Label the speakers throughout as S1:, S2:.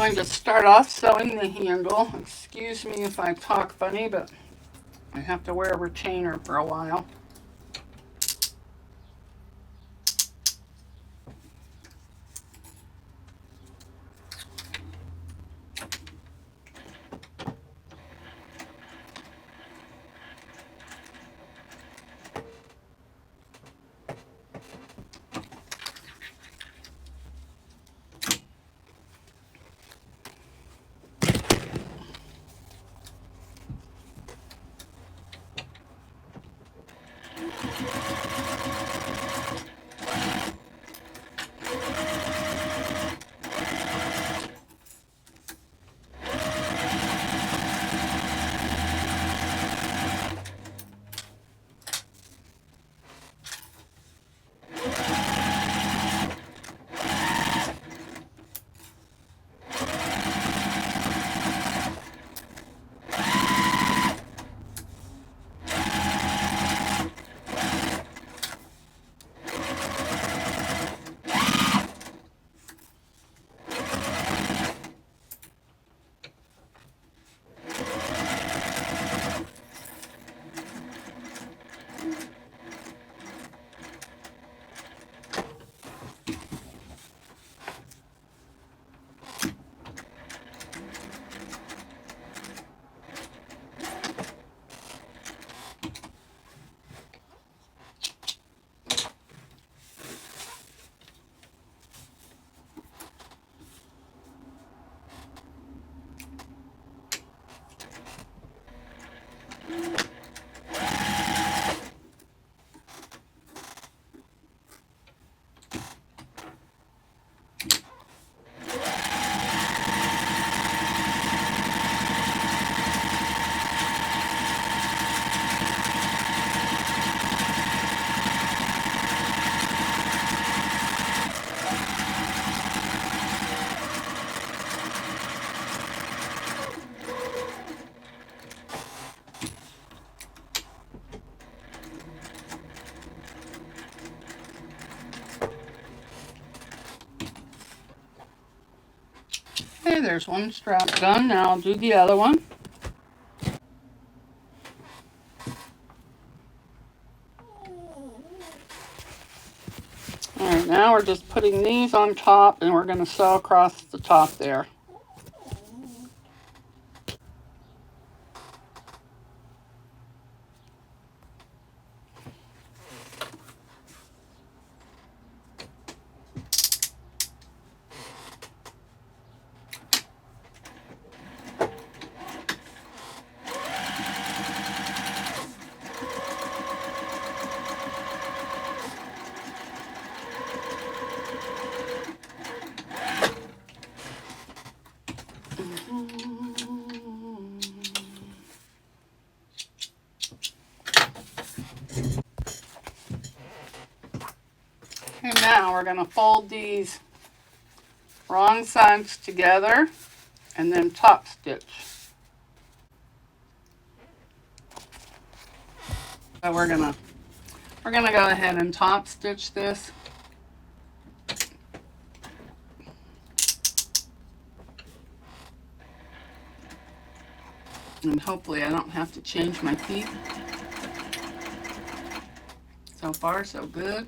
S1: going to start off sewing the handle. Excuse me if I talk funny, but I have to wear a retainer for a while. Okay, there's one strap done. Now I'll do the other one. Alright, now we're just putting these on top and we're going to sew across the top there. And now we're going to fold these wrong sides together and then top stitch. So we're gonna go ahead and top stitch this. And hopefully I don't have to change my feet. So far, so good.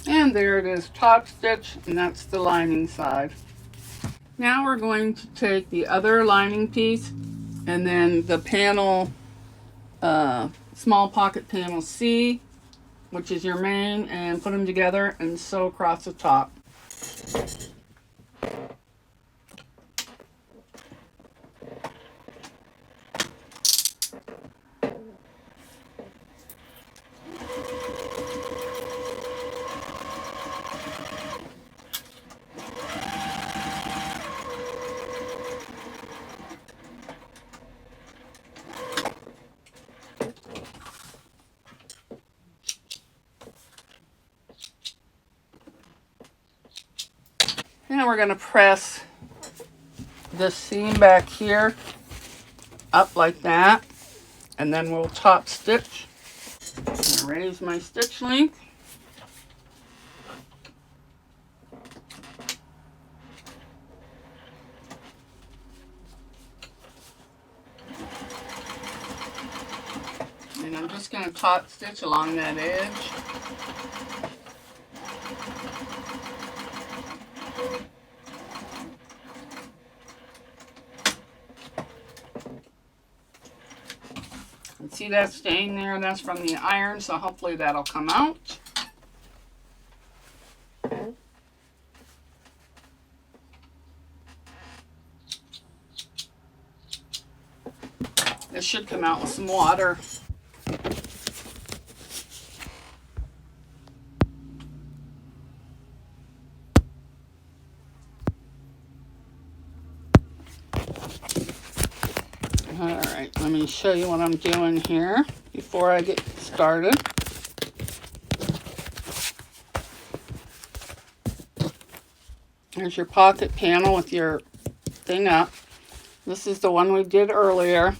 S1: And there it is, top stitch, and that's the lining side. Now we're going to take the other lining piece and then the panel, small pocket panel C, which is your main, and put them together and sew across the top. Now we're going to press this seam back here up like that, and then we'll top stitch. I'm going to raise my stitch length. And I'm just going to top stitch along that edge. And see that stain there? That's from the iron, so hopefully that'll come out. This should come out with some water. Alright, let me show you what I'm doing here before I get started. There's your pocket panel with your thing up. This is the one we did earlier.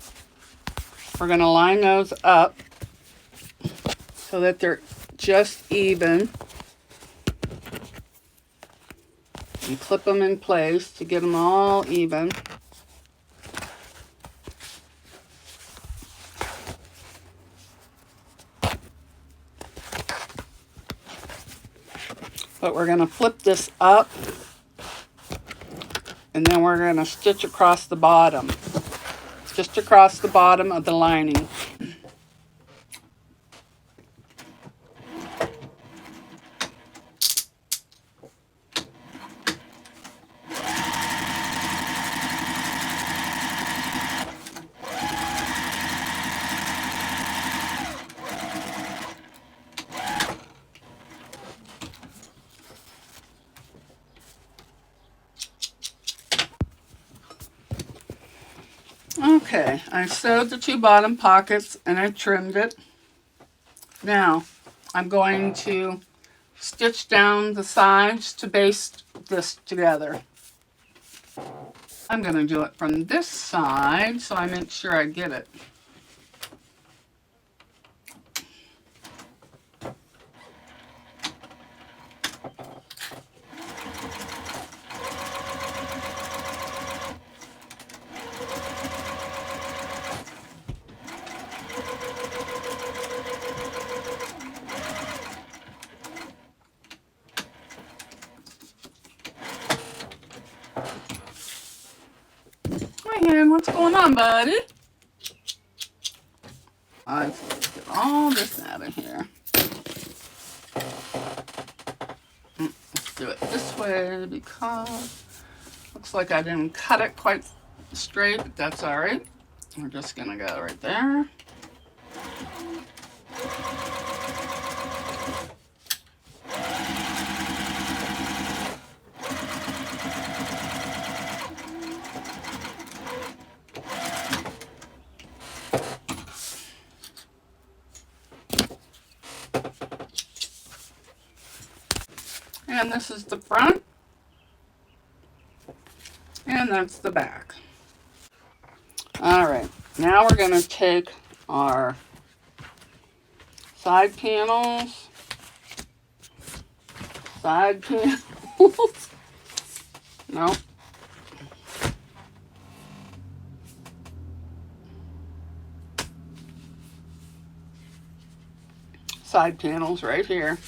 S1: We're going to line those up so that they're just even. And clip them in place to get them all even. But we're going to flip this up, and then we're going to stitch across the bottom. Just across the bottom of the lining. Okay, I sewed the two bottom pockets and I trimmed it. Now, I'm going to stitch down the sides to baste this together. I'm going to do it from this side so I make sure I get it. What's going on, buddy? Let's get all this out of here. Let's do it this way because looks like I didn't cut it quite straight, but that's all right. We're just gonna go right there. And this is the front, and that's the back. All right, now we're going to take our side panels, no, side panels right here.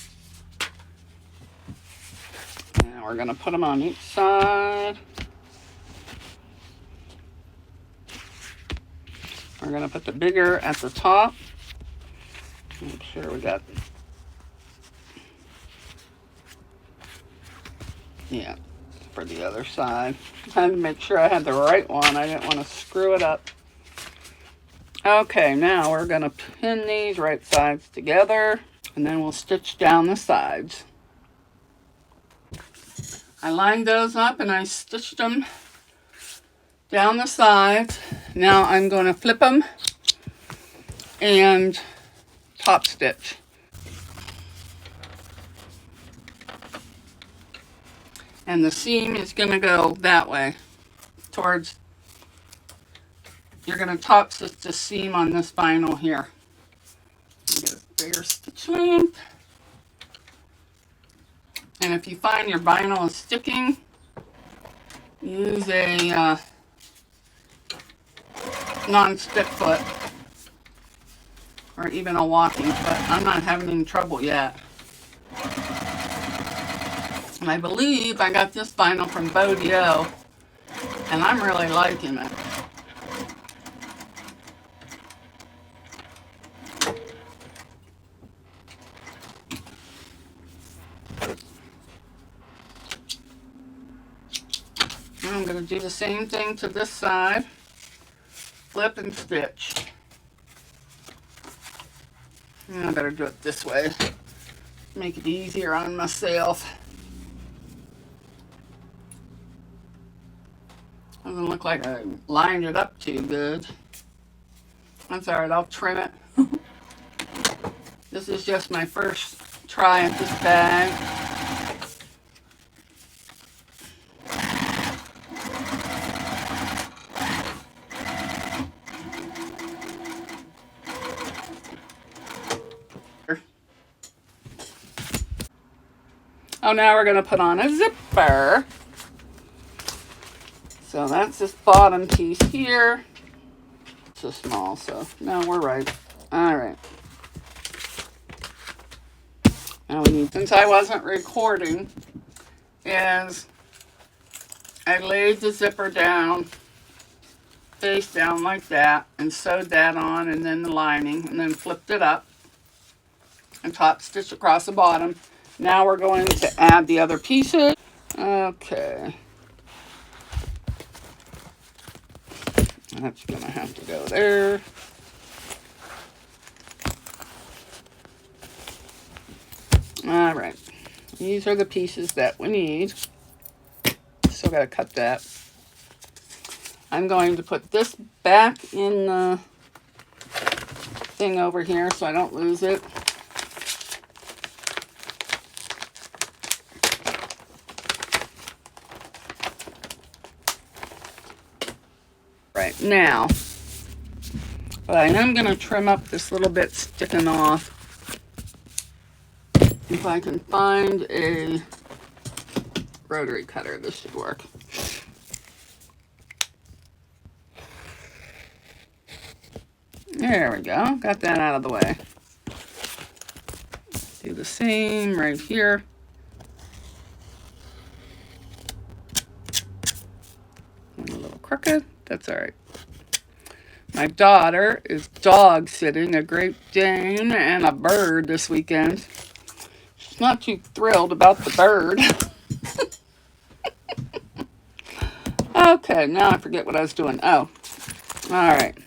S1: We're going to put them on each side. We're going to put the bigger at the top. Make sure we got, yeah, for the other side. I had to make sure I had the right one. I didn't want to screw it up. Okay, now we're going to pin these right sides together, and then we'll stitch down the sides. I lined those up and I stitched them down the sides. Now I'm going to flip them and top stitch. And the seam is going to go that way towards, you're going to top stitch the seam on this vinyl here. Get a bigger stitch length. And if you find your vinyl is sticking, use a non-stick foot or even a walking foot. I'm not having any trouble yet. And I believe I got this vinyl from Bodio, and I'm really liking it. And I'm going to do the same thing to this side. Flip and stitch. And I better do it this way. Make it easier on myself. Doesn't look like I lined it up too good. That's alright, I'll trim it. This is just my first try at this bag. Oh, now we're going to put on a zipper. So that's this bottom piece here. It's so small, so no, we're right. All right. Now we need, since I wasn't recording, is I laid the zipper down, face down like that, and sewed that on, and then the lining, and then flipped it up and top stitched across the bottom. Now we're going to add the other pieces. Okay. That's going to have to go there. All right. These are the pieces that we need. Still got to cut that. I'm going to put this back in the thing over here so I don't lose it. Right now, but I am going to trim up this little bit sticking off. If I can find a rotary cutter, this should work. There we go. Got that out of the way. Do the same right here. And a little crooked. That's all right. My daughter is dog sitting a Great Dane and a bird this weekend. She's not too thrilled about the bird. Okay, now I forget what I was doing. Oh, all right.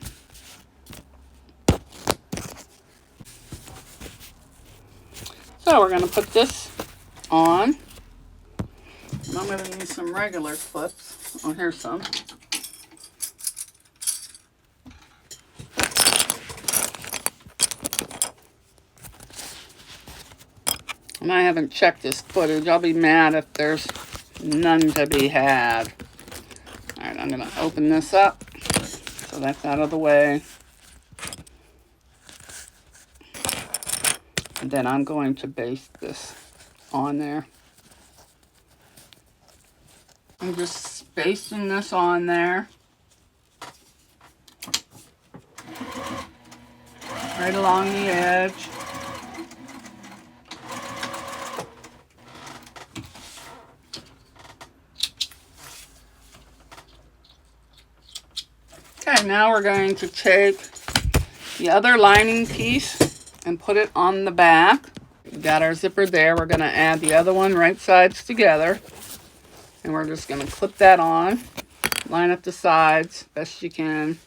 S1: So we're going to put this on. And I'm going to use some regular clips. Oh, here's some. And I haven't checked this footage. I'll be mad if there's none to be had. All right, I'm going to open this up. So that's out of the way. And then I'm going to baste this on there. I'm just basting this on there. Right along the edge. Okay, now we're going to take the other lining piece and put it on the back. We got our zipper there. We're going to add the other one right sides together. And we're just going to clip that on. Line up the sides best you can.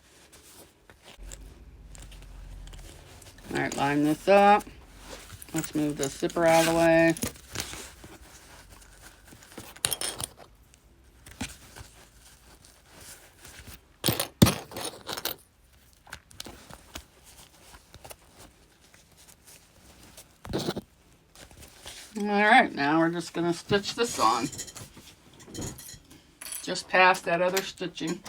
S1: All right, line this up. Let's move the zipper out of the way. All right, now we're just going to stitch this on. just past that other stitching.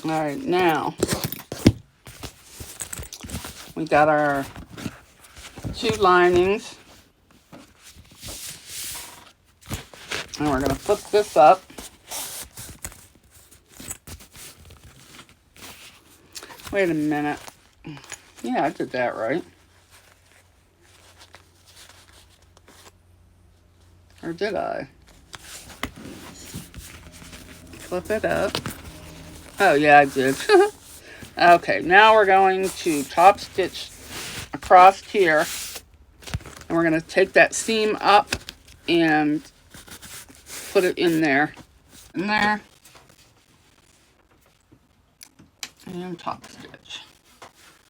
S1: All right, now we got our 2 linings, and we're going to flip this up. Wait a minute. Yeah, I did that right. Or did I? Flip it up. Oh, yeah, I did. Okay, now we're going to top stitch across here. And we're going to take that seam up and put it in there. In there. And top stitch.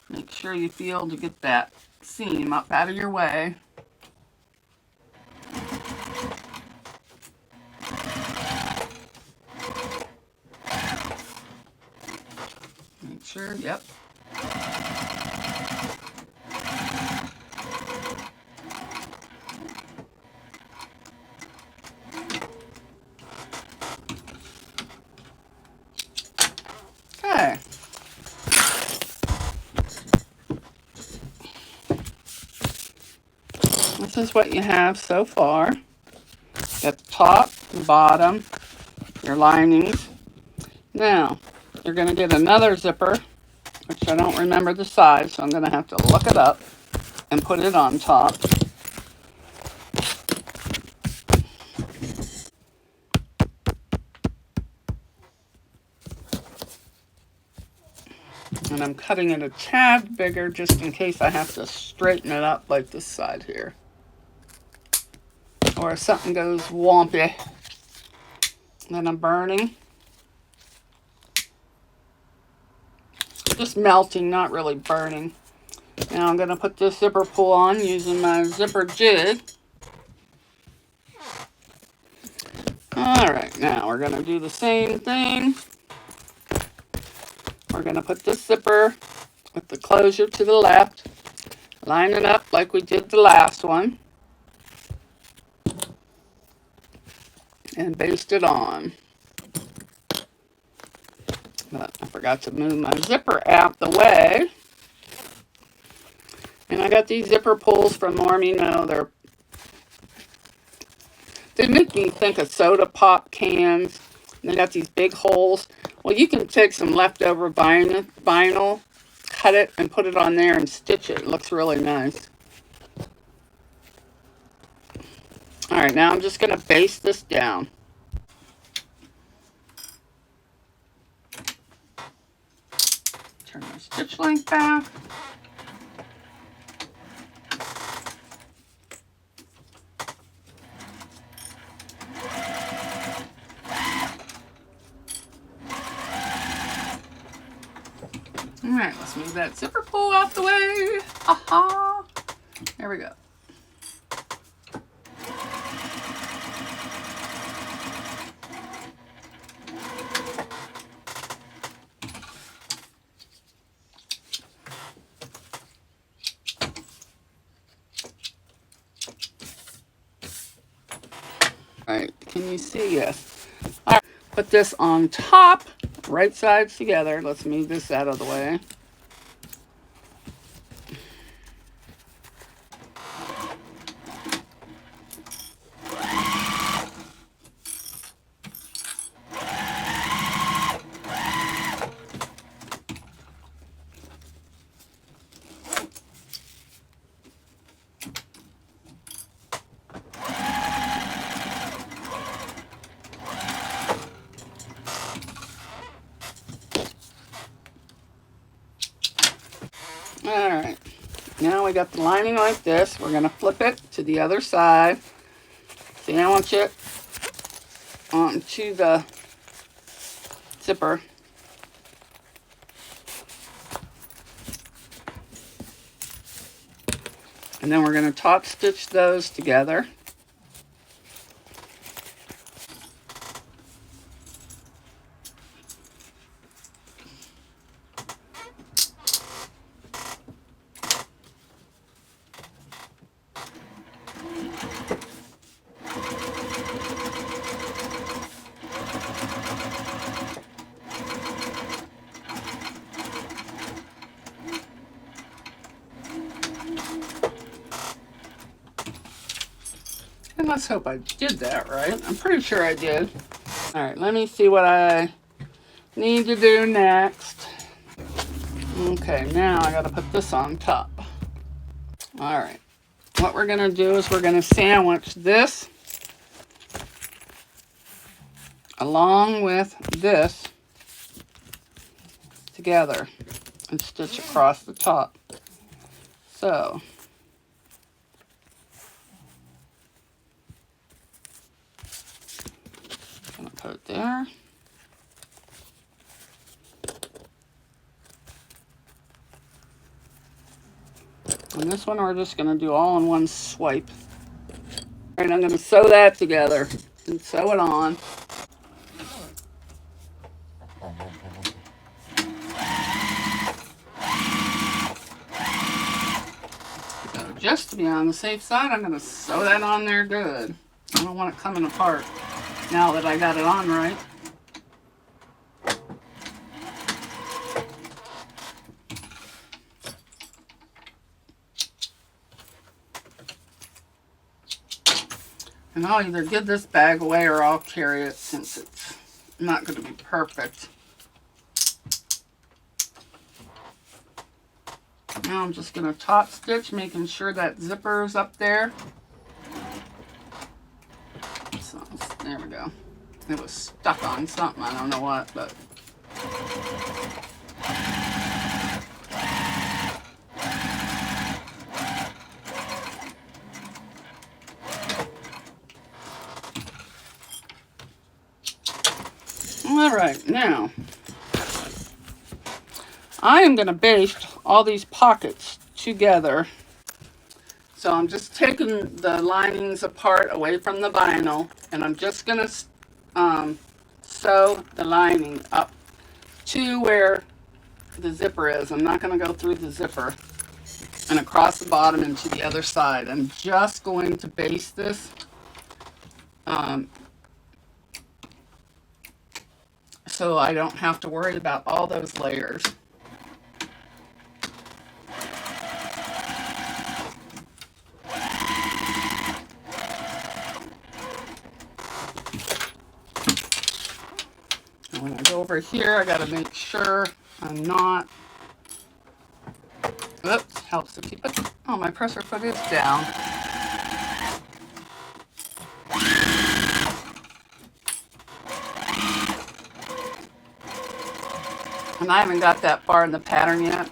S1: Make sure you feel to get that seam up out of your way. Make sure, yep. Okay. This is what you have so far. Got the top, the bottom, your linings. Now, you're going to get another zipper, which I don't remember the size, so I'm going to have to look it up and put it on top. And I'm cutting it a tad bigger just in case I have to straighten it up like this side here. Or if something goes wompy, then I'm burning. Just melting, not really burning. Now I'm going to put this zipper pull on using my zipper jig. Alright, now we're going to do the same thing. We're going to put this zipper with the closure to the left, line it up like we did the last one, and baste it on. But I forgot to move my zipper out the way. And I got these zipper pulls from Ormino. They make me think of soda pop cans. And they got these big holes. Well, you can take some leftover vinyl, cut it, and put it on there and stitch it. It looks really nice. Alright, now I'm just going to baste this down. Turn my stitch length back. Alright, let's move that zipper pull out the way. Aha! There we go. Alright, can you see? Yes. Alright, put this on top, right sides together. Let's move this out of the way. Alright, now we got the lining like this. We're going to flip it to the other side, sandwich it onto the zipper. And then we're going to top stitch those together. Let's hope I did that right. I'm pretty sure I did. All right, let me see what I need to do next. Okay, now I gotta put this on top. All right, what we're gonna do is we're gonna sandwich this along with this together and stitch across the top. So, I'm gonna put it there. And this one we're just going to do all in one swipe. All right, I'm going to sew that together and sew it on. So just to be on the safe side, I'm going to sew that on there good. I don't want it coming apart now that I got it on right. And I'll either give this bag away or I'll carry it since it's not going to be perfect. Now I'm just going to top stitch, making sure that zipper is up there. So, there we go. It was stuck on something, I don't know what, but... All right, now I am going to baste all these pockets together. So I'm just taking the linings apart away from the vinyl, and I'm just going to sew the lining up to where the zipper is. I'm not going to go through the zipper and across the bottom and to the other side. I'm just going to baste this so I don't have to worry about all those layers. And when I go over here, I got to make sure I'm not... Oops, helps to keep it... Oh, my presser foot is down. And I haven't got that far in the pattern yet.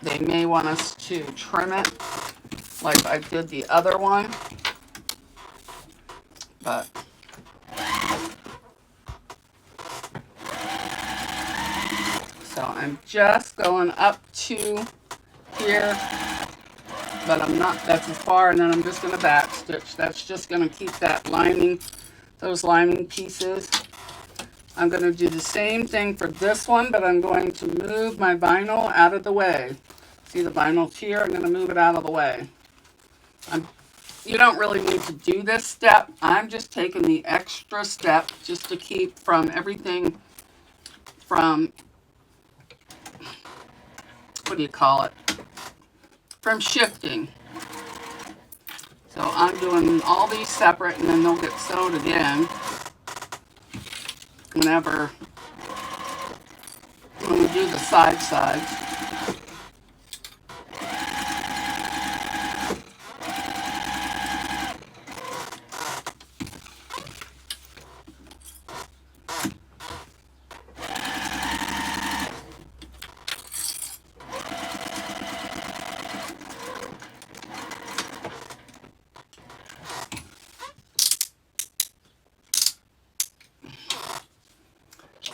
S1: They may want us to trim it like I did the other one. But so I'm just going up to here, but I'm not, that's as far, and then I'm just going to back stitch. That's just going to keep that lining, those lining pieces. I'm going to do the same thing for this one, but I'm going to move my vinyl out of the way. See the vinyl here? I'm going to move it out of the way. You don't really need to do this step. I'm just taking the extra step just to keep from everything from, what do you call it? From shifting. So I'm doing all these separate, and then they'll get sewed again when we do the sides.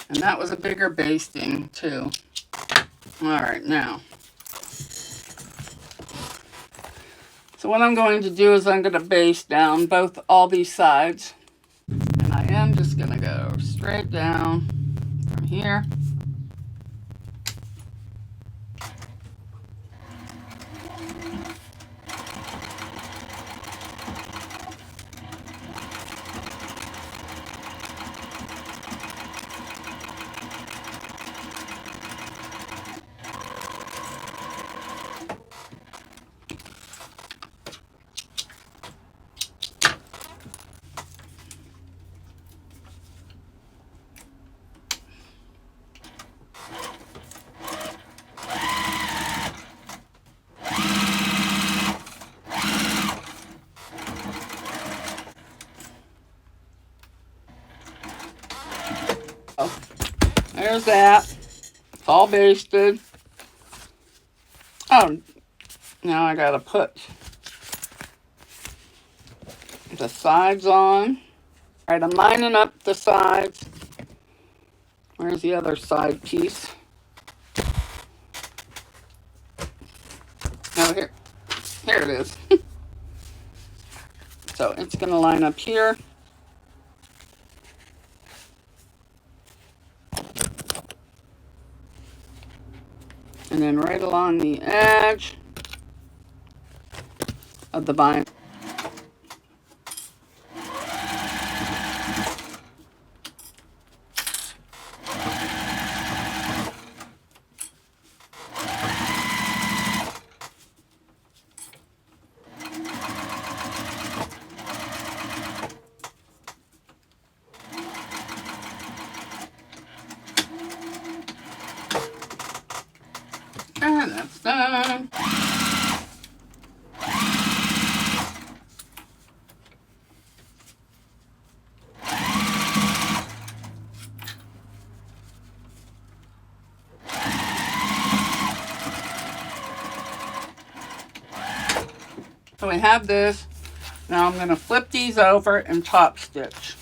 S1: And that was a bigger basting too. All right, now. So what I'm going to do is I'm going to baste down all these sides. And I am just going to go straight down from here. there's that. It's all basted. Oh, now I gotta put the sides on. All right, I'm lining up the sides. Where's the other side piece? Oh, here. Here it is. So it's gonna line up here. And then right along the edge of the bind. And that's done. So we have this. Now I'm going to flip these over and top stitch.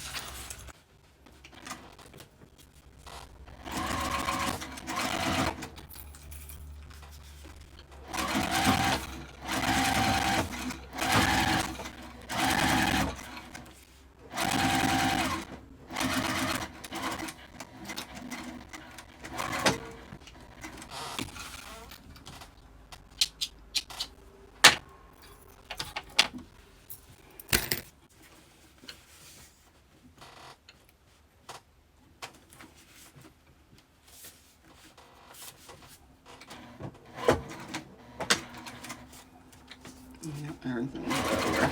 S1: Yep, everything's over.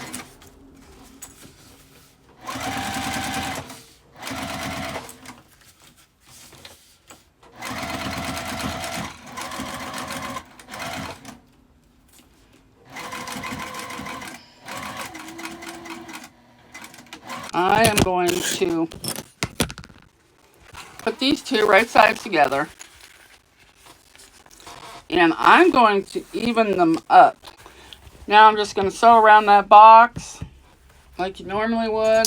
S1: I am going to put these two right sides together. And I'm going to even them up. Now I'm just going to sew around that box like you normally would.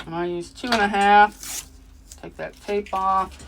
S1: And I use 2.5. Take that tape off.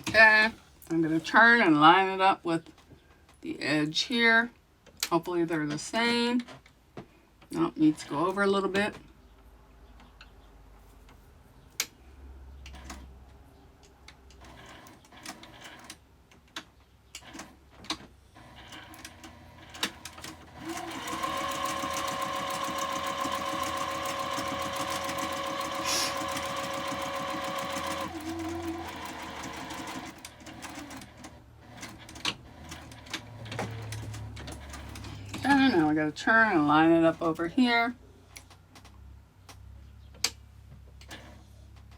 S1: Okay, I'm going to turn and line it up with the edge here. Hopefully they're the same. Nope, needs to go over a little bit. Okay, now we got to turn and line it up over here.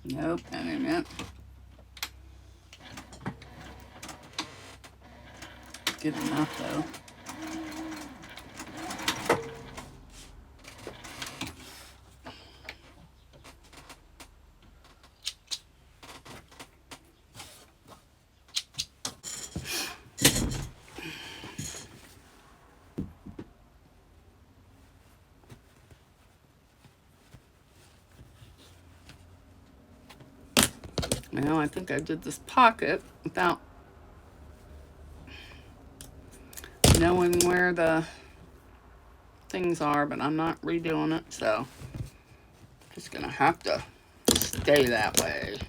S1: Nope, that ain't it. Good enough though. Now I think I did this pocket without knowing where the things are, but I'm not redoing it, so just gonna have to stay that way.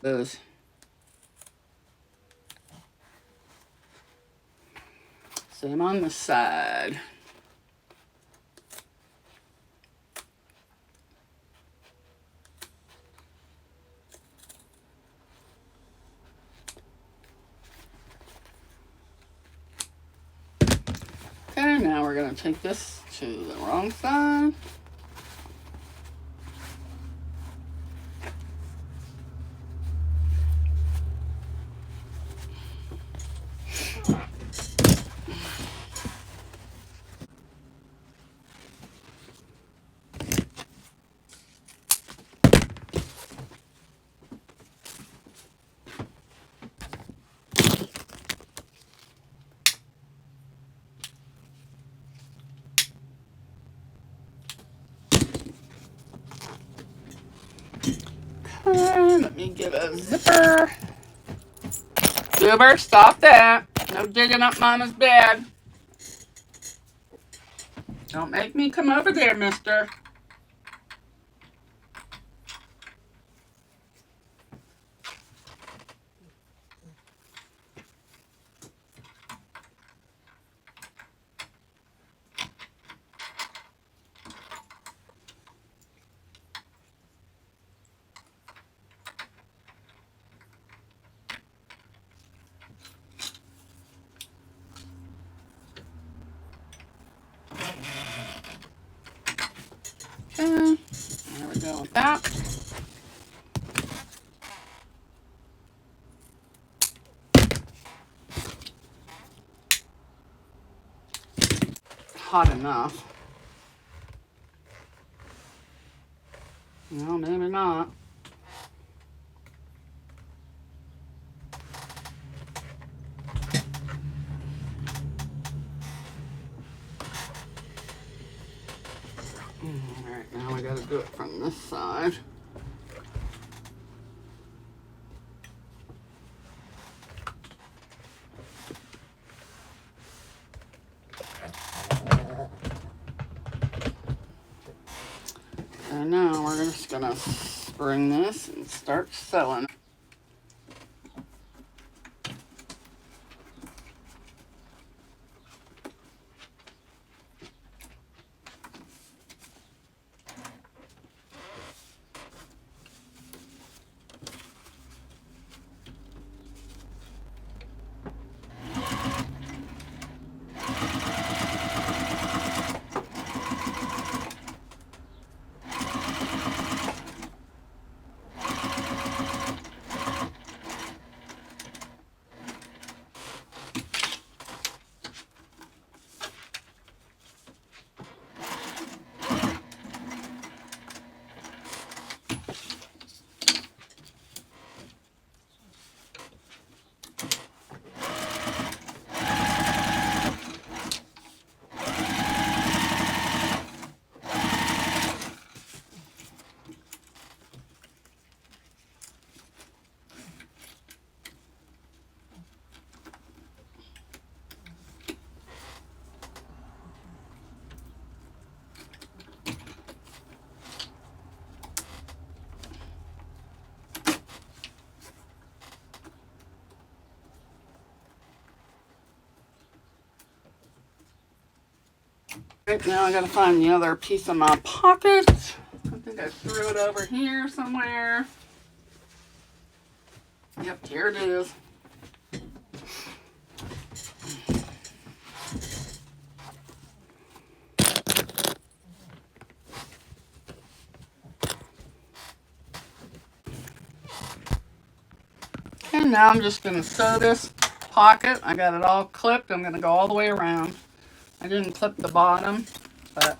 S1: Those Same on this side. Okay, now we're going to take this to the wrong side. Okay, let me get a zipper. Goober, stop that. No digging up Mama's bed. Don't make me come over there, mister. Okay, there we go with that. Hot enough. No, maybe not. Alright, now we gotta do it from this side. And now we're just gonna spring this and start sewing. Right now I gotta find the other piece of my pocket. I think I threw it over here somewhere. Yep, here it is. And now I'm just gonna sew this pocket. I got it all clipped. I'm gonna go all the way around. I didn't clip the bottom, but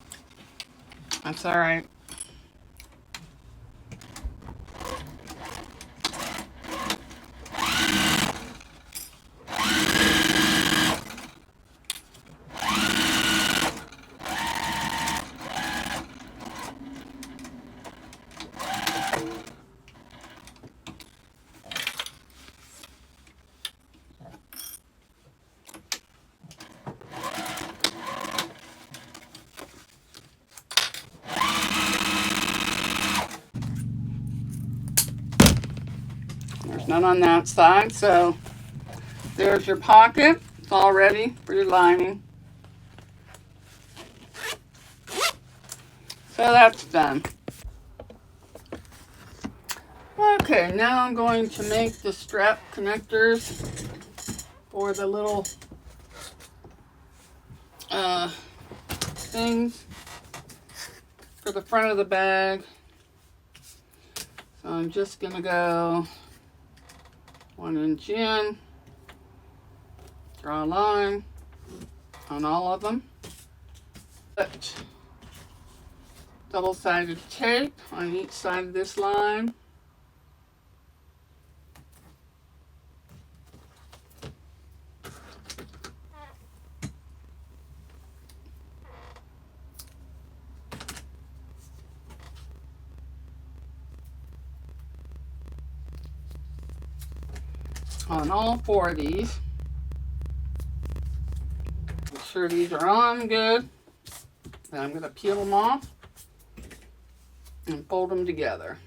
S1: that's all right. There's none on that side, so there's your pocket. It's all ready for your lining. So that's done. Okay, now I'm going to make the strap connectors for the little things for the front of the bag. So I'm just going to go 1 inch in, draw a line on all of them. Put double-sided tape on each side of this line. On all 4 of these. Make sure these are on good. Then I'm going to peel them off and fold them together.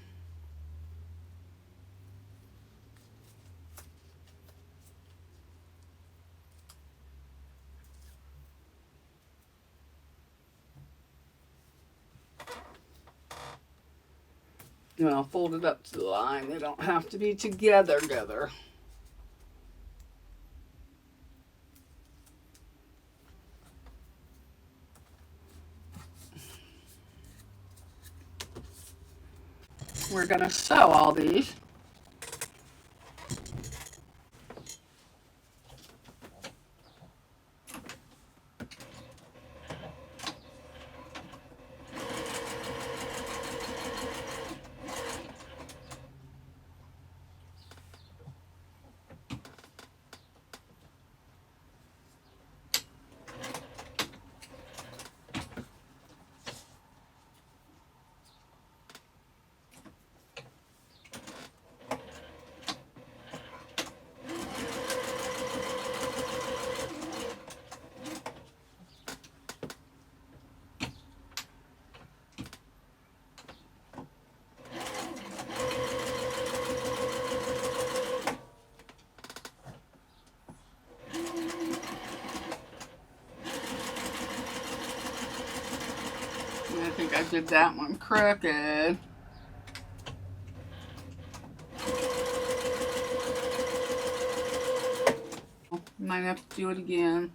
S1: And I'll fold it up to the line. They don't have to be together. We're going to sew all these. I think I did that one crooked. Might have to do it again.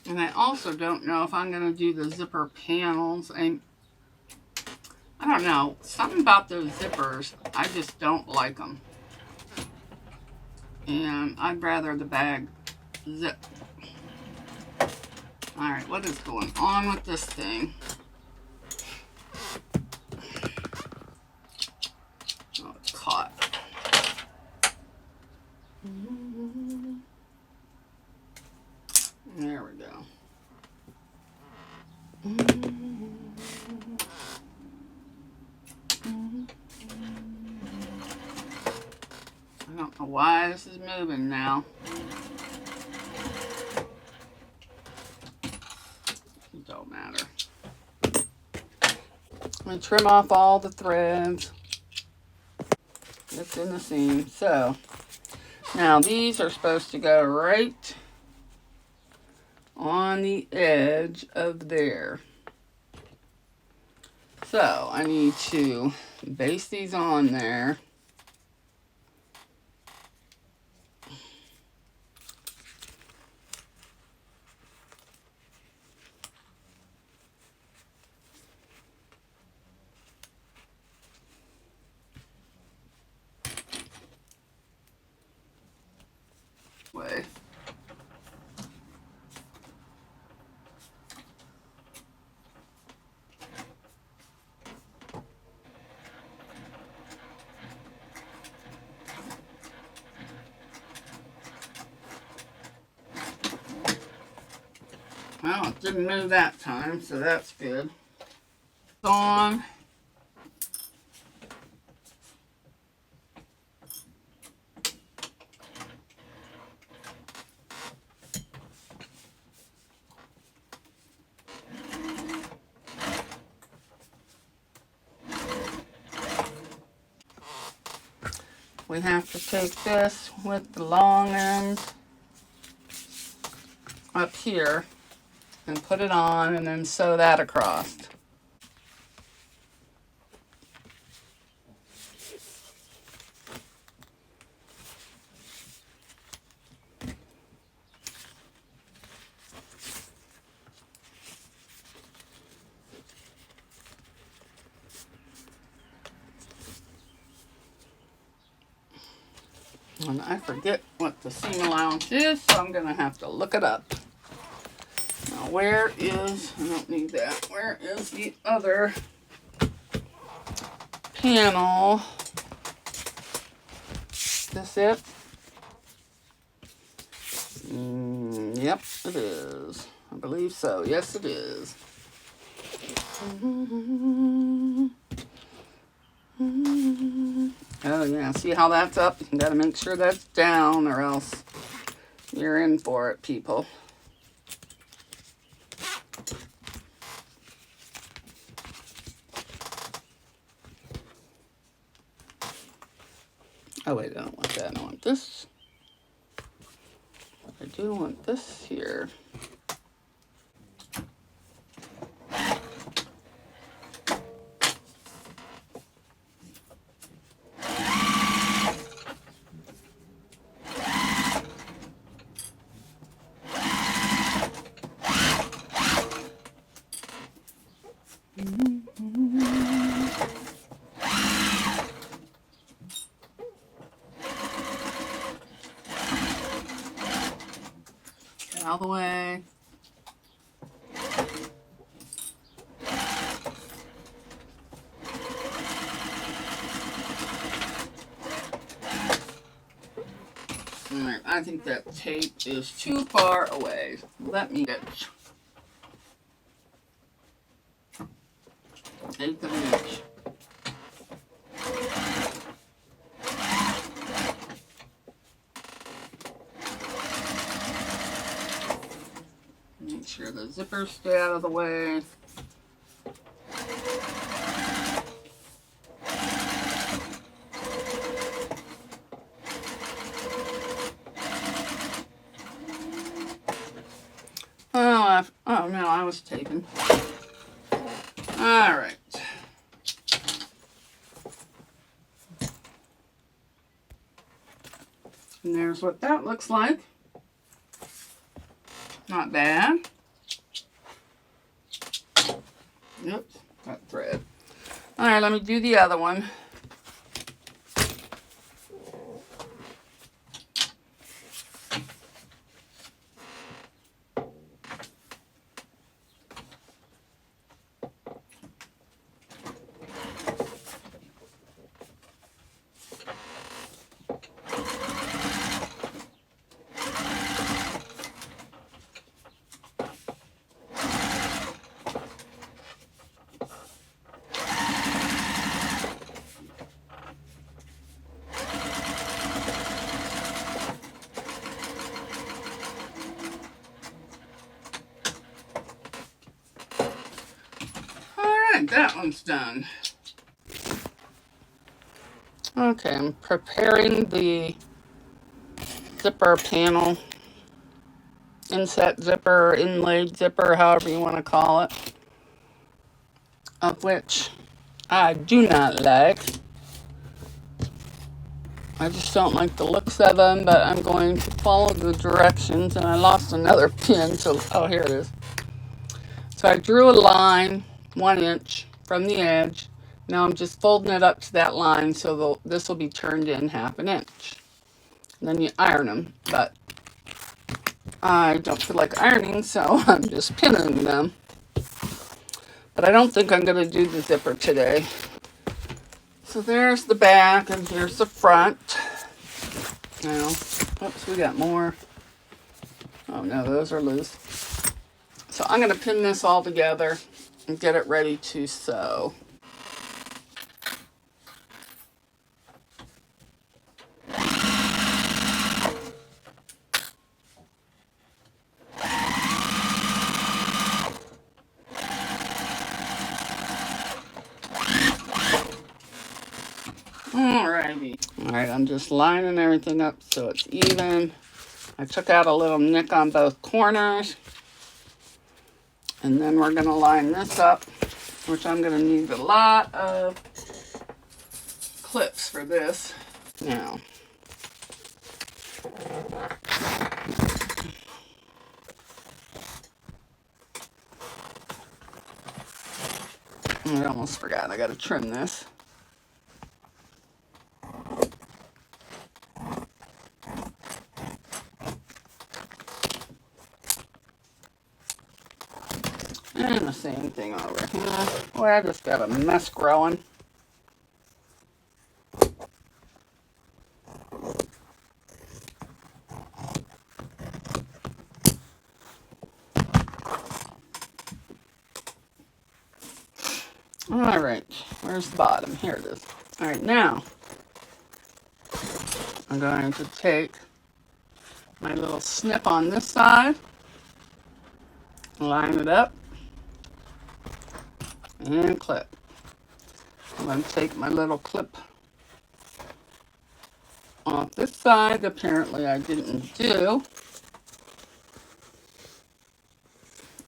S1: And I also don't know if I'm going to do the zipper panels. I don't know. Something about those zippers, I just don't like them. And I'd rather the bag zip. Alright, what is going on with this thing? Oh, it's caught. There we go. I don't know why this is moving now. It don't matter. I'm going to trim off all the threads that's in the seam. So, now these are supposed to go right on the edge of there. So, I need to base these on there. Well, it didn't move that time, so that's good. On. We have to take this with the long end up here and put it on and then sew that across. And I forget what the seam allowance is, so I'm going to have to look it up. Now, where is, I don't need that, where is the other panel? Is this it? Yep, it is. I believe so. Yes, it is. Oh, yeah. See how that's up? You got to make sure that's down or else you're in for it, people. Oh, wait. I don't want that. I want this. I do want this here. Get out of the way. Alright, I think that tape is too far away. Let me get eighth of an inch. Make sure the zippers stay out of the way. Oh no, I was taping. All right. And there's what that looks like. Not bad. Oops, got thread. All right, let me do the other one. That one's done. Okay, I'm preparing the zipper panel, inset zipper, inlaid zipper, however you want to call it, of which I do not like. I just don't like the looks of them, but I'm going to follow the directions, and I lost another pin, so, oh, here it is. So I drew a line 1 inch from the edge. Now I'm just folding it up to that line so this will be turned in 1/2 inch. And then you iron them, but I don't feel like ironing, so I'm just pinning them. But I don't think I'm going to do the zipper today. So there's the back and here's the front. Now, oops, we got more. Oh no, those are loose. So I'm going to pin this all together and get it ready to sew. Alrighty. Alright, I'm just lining everything up so it's even. I took out a little nick on both corners. And then we're going to line this up, which I'm going to need a lot of clips for this. Now, I almost forgot, I got to trim this. And the same thing over here. Boy, I just got a mess growing. Alright, where's the bottom? Here it is. Alright, now I'm going to take my little snip on this side, line it up, and clip. I'm going to take my little clip off this side. Apparently I didn't do.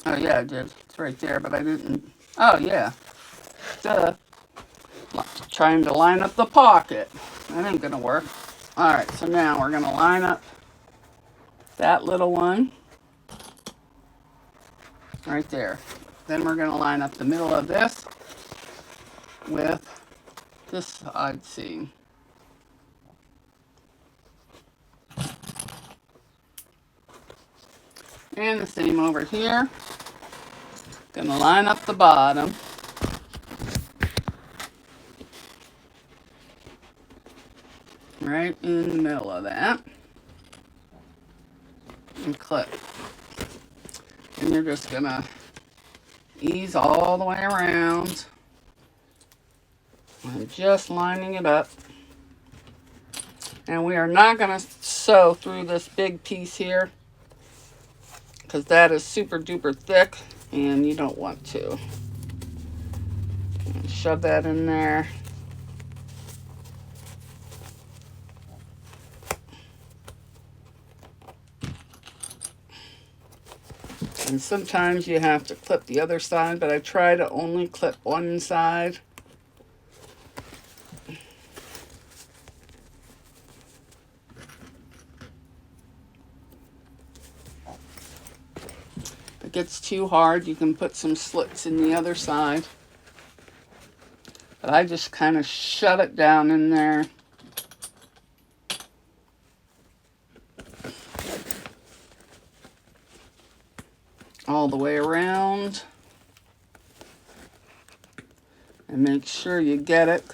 S1: Oh yeah, I did. It's right there, but I didn't. Oh yeah. Duh. Trying to line up the pocket. That ain't gonna work. Alright, so now we're gonna line up that little one right there. Then we're gonna line up the middle of this with this side seam. And the same over here. Gonna line up the bottom. Right in the middle of that. And clip. And you're just gonna ease all the way around. I'm just lining it up. And we are not gonna sew through this big piece here, because that is super duper thick and you don't want to. Shove that in there. And sometimes you have to clip the other side, but I try to only clip one side. If it gets too hard, you can put some slits in the other side. But I just kind of shove it down in there. All the way around. And make sure you get it.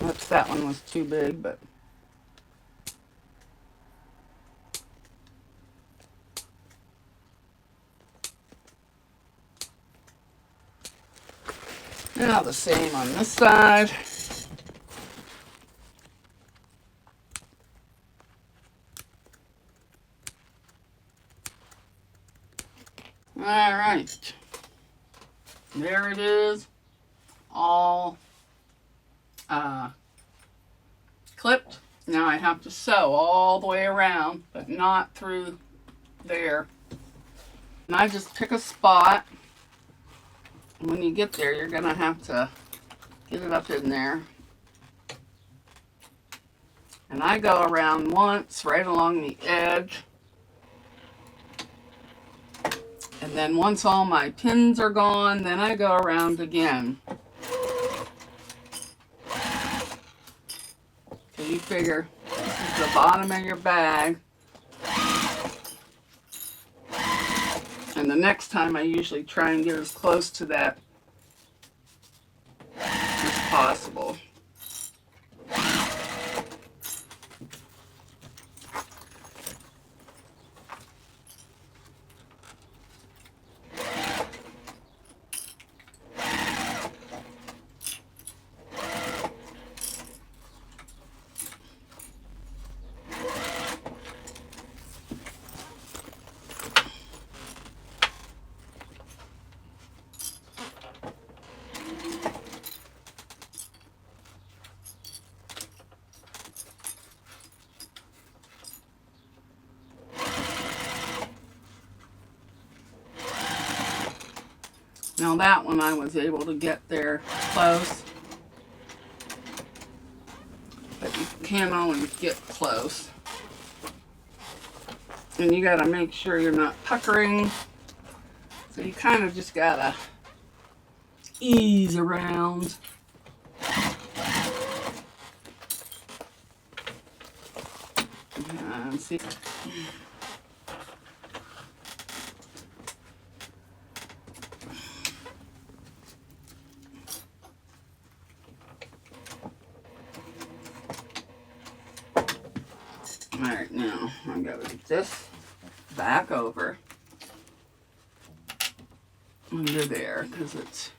S1: Oops, that one was too big, but now the same on this side. All right, there it is, all clipped. Now I have to sew all the way around, but not through there. And I just pick a spot. And when you get there, you're gonna have to get it up in there. And I go around once, right along the edge. And then once all my pins are gone, then I go around again. So you figure this is the bottom of your bag. And the next time I usually try and get as close to that as possible. Now that one I was able to get there close, but you can't always get close. And you gotta make sure you're not puckering. So you kind of just gotta ease around. And see. Alright, now I'm going to get this back over under there because it's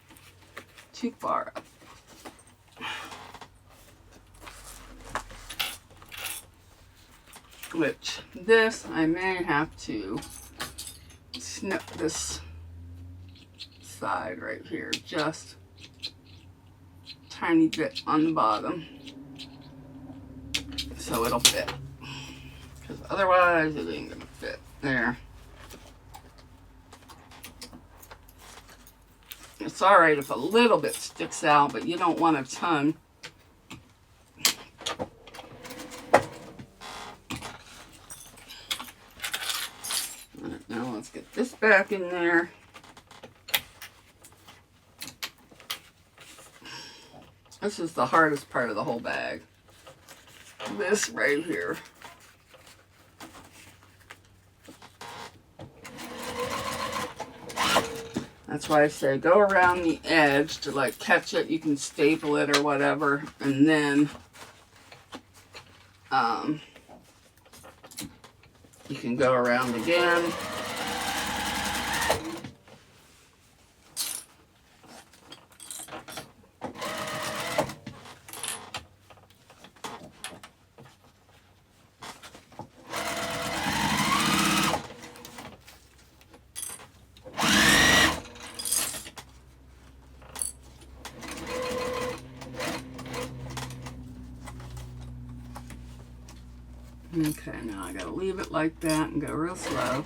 S1: too far up. Which this I may have to snip this side right here just a tiny bit on the bottom so it'll fit. Because otherwise it ain't gonna fit. There. It's alright if a little bit sticks out, but you don't want a ton. Alright, now let's get this back in there. This is the hardest part of the whole bag. This right here. That's why I say go around the edge to like catch it. You can staple it or whatever, and then you can go around again. Okay, now I gotta leave it like that and go real slow.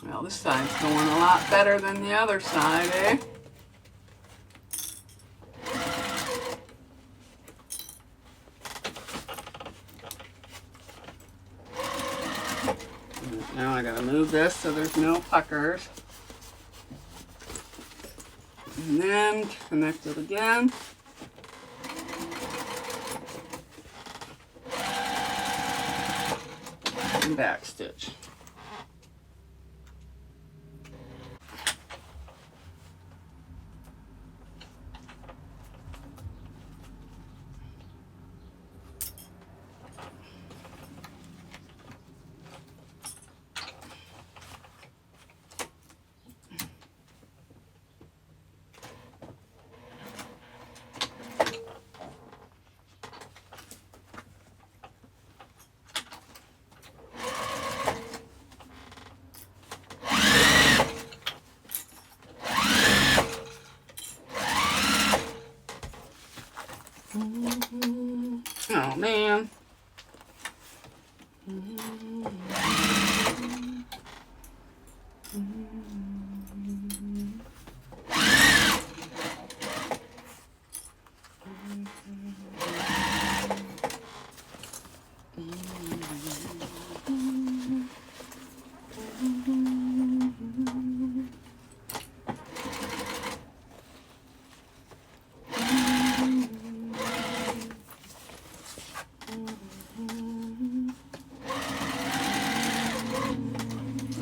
S1: Well, this side's going a lot better than the other side, eh? Now I gotta move this so there's no puckers. And then connect it again. And back stitch. Oh man.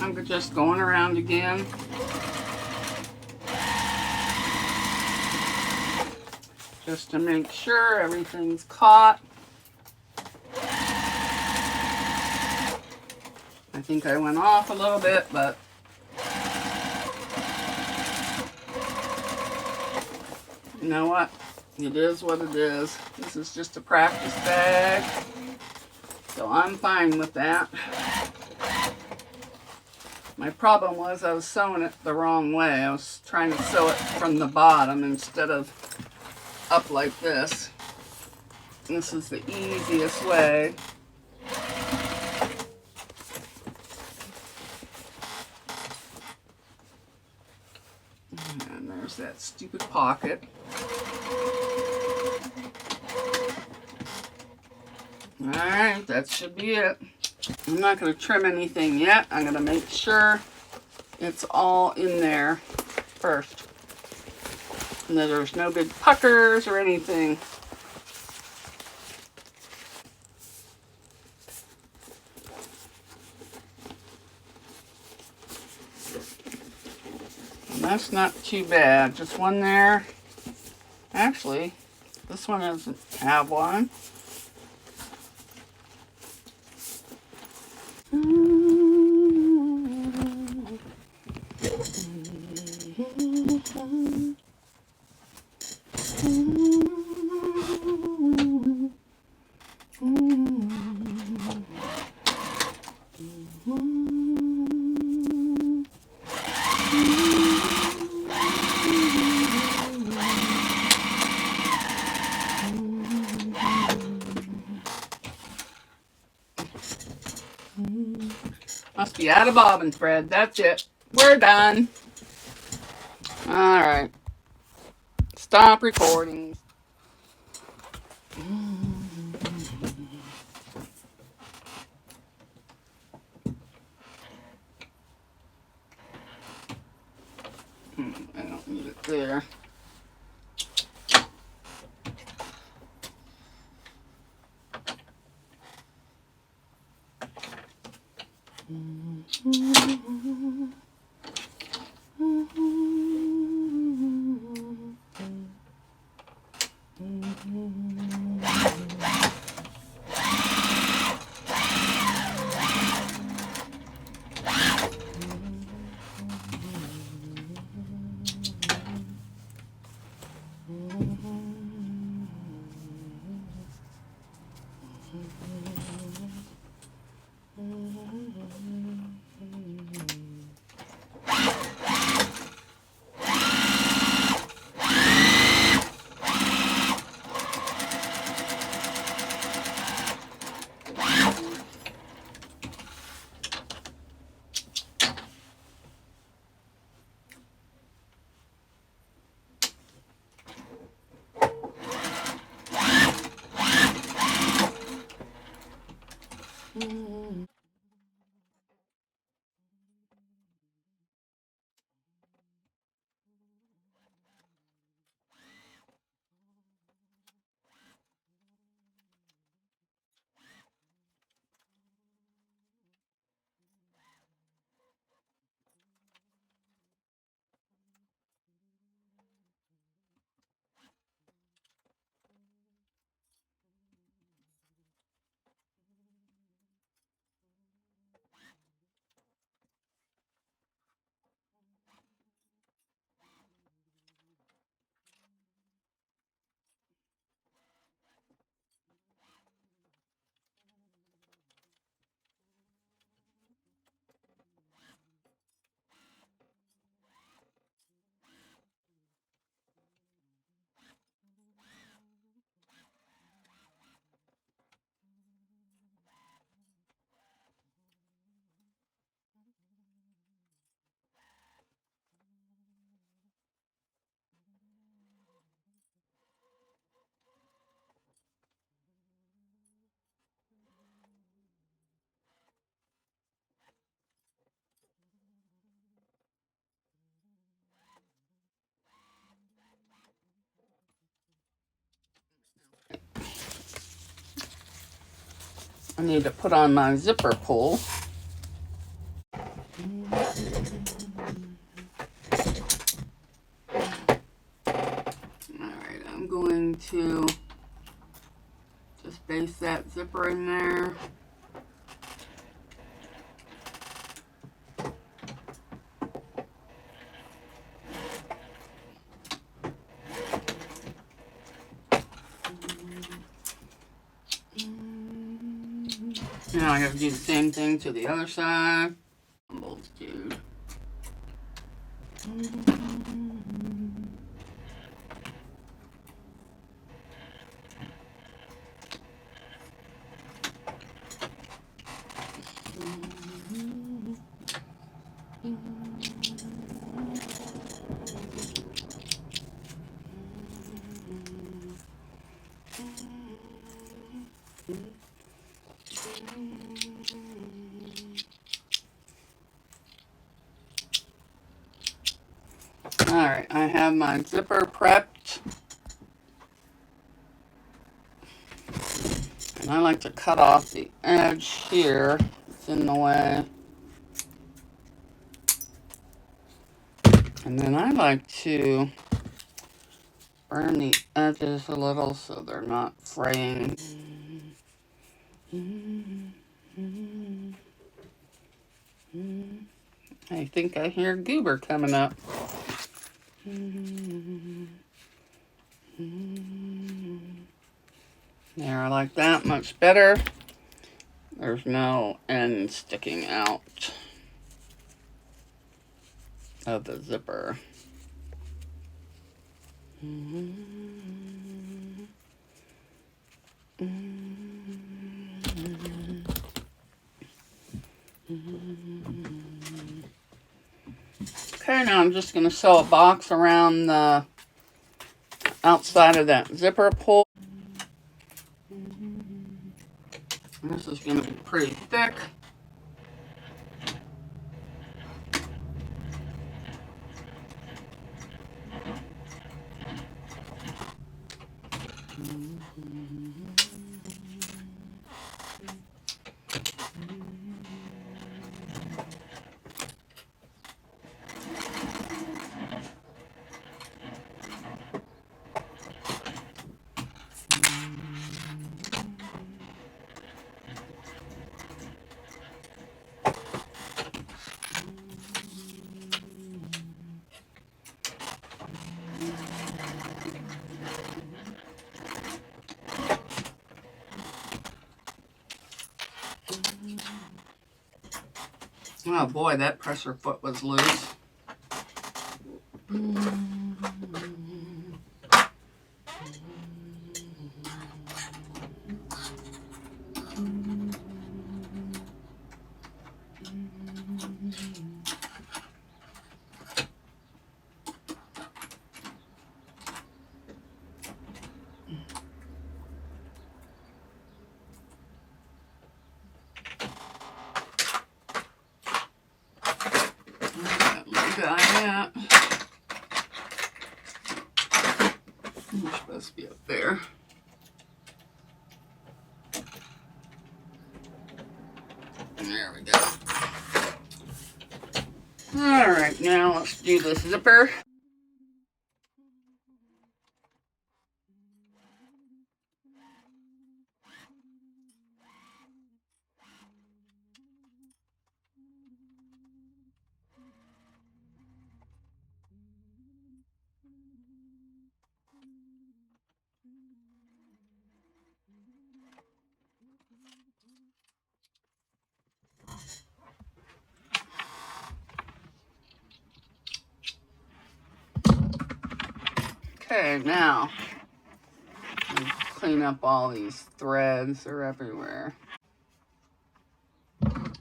S1: I'm just going around again. Just to make sure everything's caught. I think I went off a little bit, but you know what? It is what it is. This is just a practice bag, so I'm fine with that. My problem was I was sewing it the wrong way. I was trying to sew it from the bottom instead of up like this. This is the easiest way. And there's that stupid pocket. Alright, that should be it. I'm not going to trim anything yet. I'm going to make sure it's all in there first. And that there's no big puckers or anything. And that's not too bad. Just one there. Actually, this one doesn't have one. Must be out of bobbin thread. That's it. We're done. Alright. Stop recording. I don't need it there. I need to put on my zipper pull. Alright, I'm going to just baste that zipper in there. Now I have to do the same thing to the other side. Dude. Alright, I have my zipper prepped. And I like to cut off the edge here. It's in the way. And then I like to burn the edges a little so they're not fraying. I think I hear goober coming up. There, I like that much better. There's no end sticking out of the zipper. Okay, now I'm just going to sew a box around the outside of that zipper pull. This is going to be pretty thick. Oh boy, that pressure foot was loose. That. You're supposed to be up there. There we go. Alright, now let's do the zipper. Okay, now clean up all these threads. They're everywhere. Alright,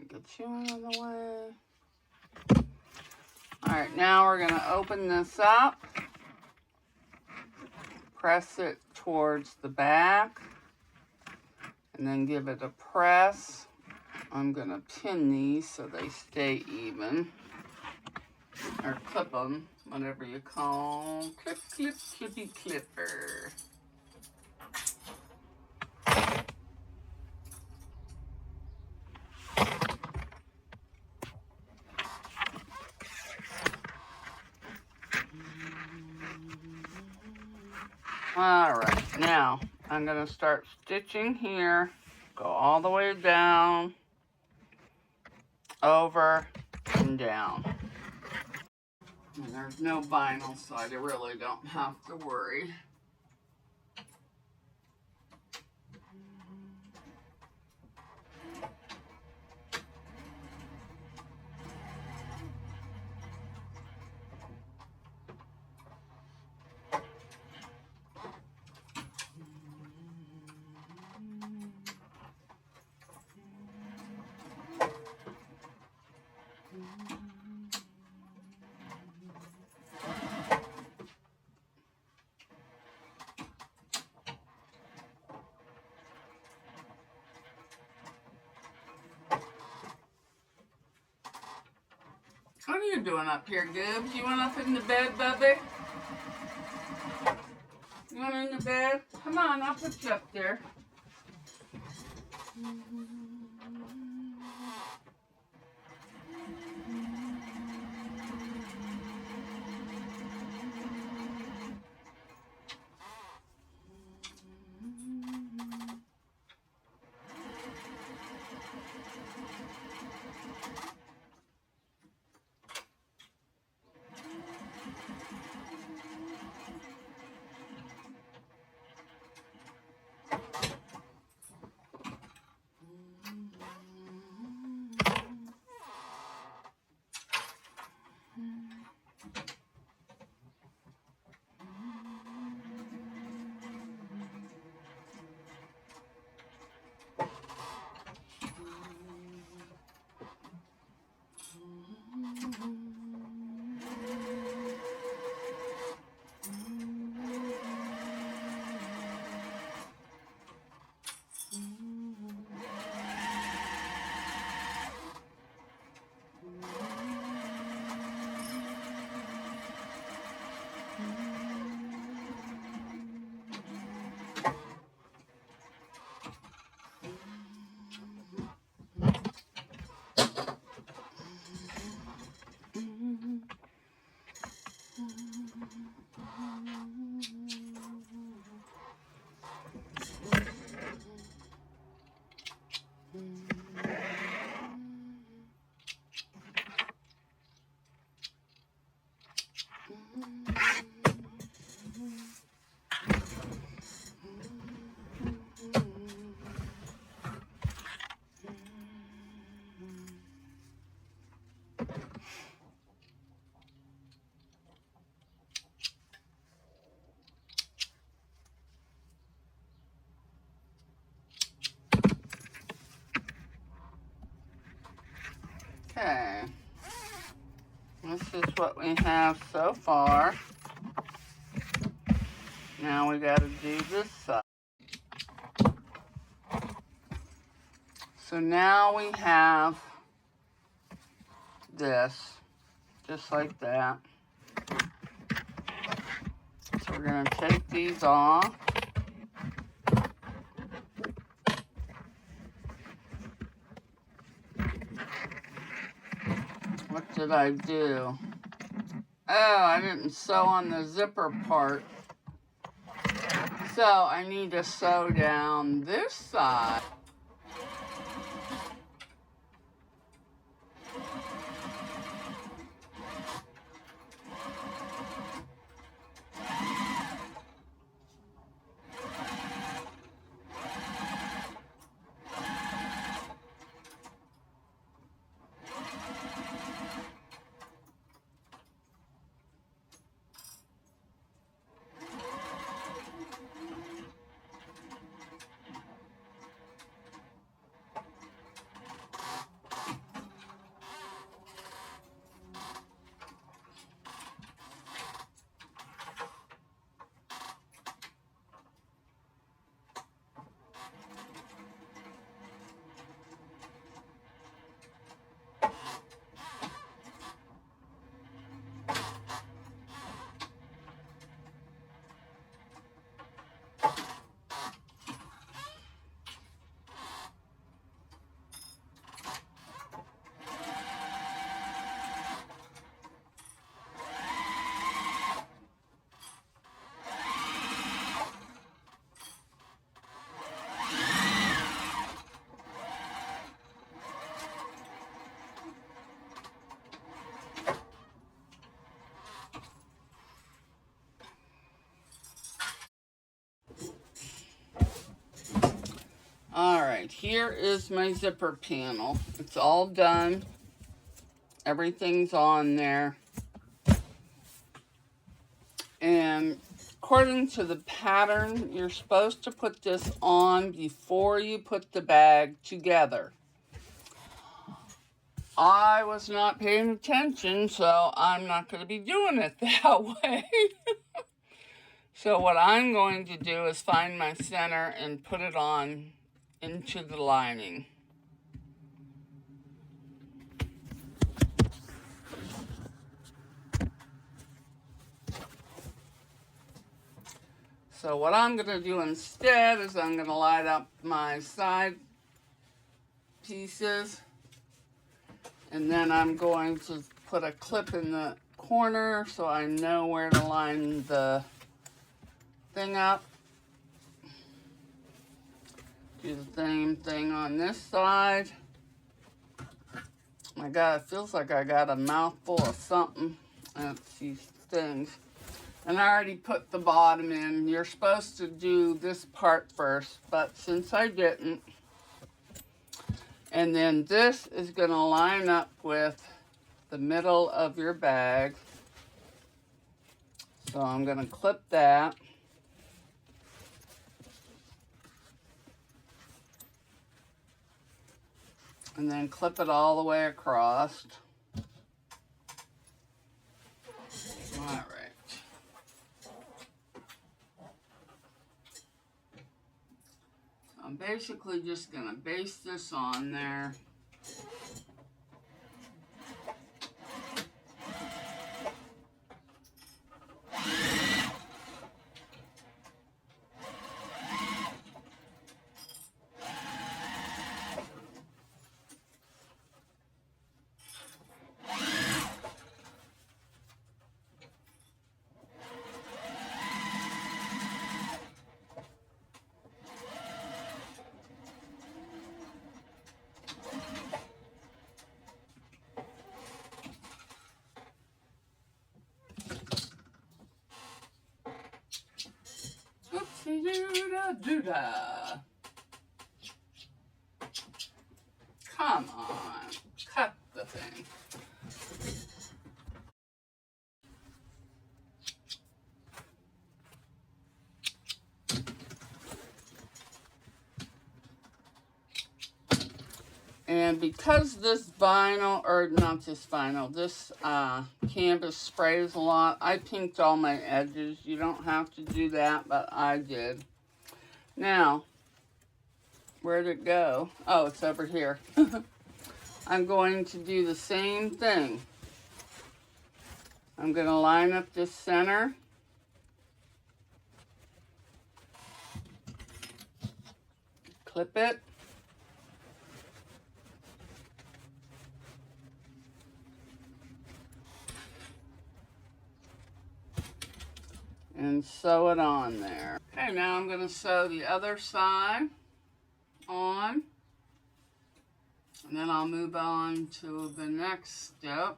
S1: get you out of the way. Alright, now we're going to open this up. Press it towards the back. And then give it a press. I'm going to pin these so they stay even. Or clip them, whatever you call. Clip, clip, clippy clipper. Alright, now I'm going to start stitching here. Go all the way down, over, and down. And there's no vinyl, so I really don't have to worry. are you doing up here, Goobs? You want up in the bed, Bubby? You want in the bed? Come on, I'll put you up there. Okay, this is what we have so far. Now we got to do this side. So now we have this, just like that. So we're going to take these off. What did I do? Oh, I didn't sew on the zipper part. So I need to sew down this side. Alright, here is my zipper panel. It's all done. Everything's on there. And according to the pattern, you're supposed to put this on before you put the bag together. I was not paying attention, so I'm not going to be doing it that way. So what I'm going to do is find my center and put it on into the lining. So what I'm going to do instead is I'm going to line up my side pieces, and then I'm going to put a clip in the corner so I know where to line the thing up. Do the same thing on this side. My God, it feels like I got a mouthful of something. That's these things. And I already put the bottom in. You're supposed to do this part first, but since I didn't, and then this is going to line up with the middle of your bag. So I'm going to clip that. And then clip it all the way across. All right. I'm basically just going to baste this on there. Oopsie-doo-da-doo-da. Come on, cut the thing. And because this vinyl, or not this vinyl, this canvas sprays a lot, I pinked all my edges. You don't have to do that, but I did. Now, where'd it go? Oh, it's over here. I'm going to do the same thing. I'm going to line up this center. Clip it. And sew it on there. Okay, now I'm going to sew the other side on. And then I'll move on to the next step.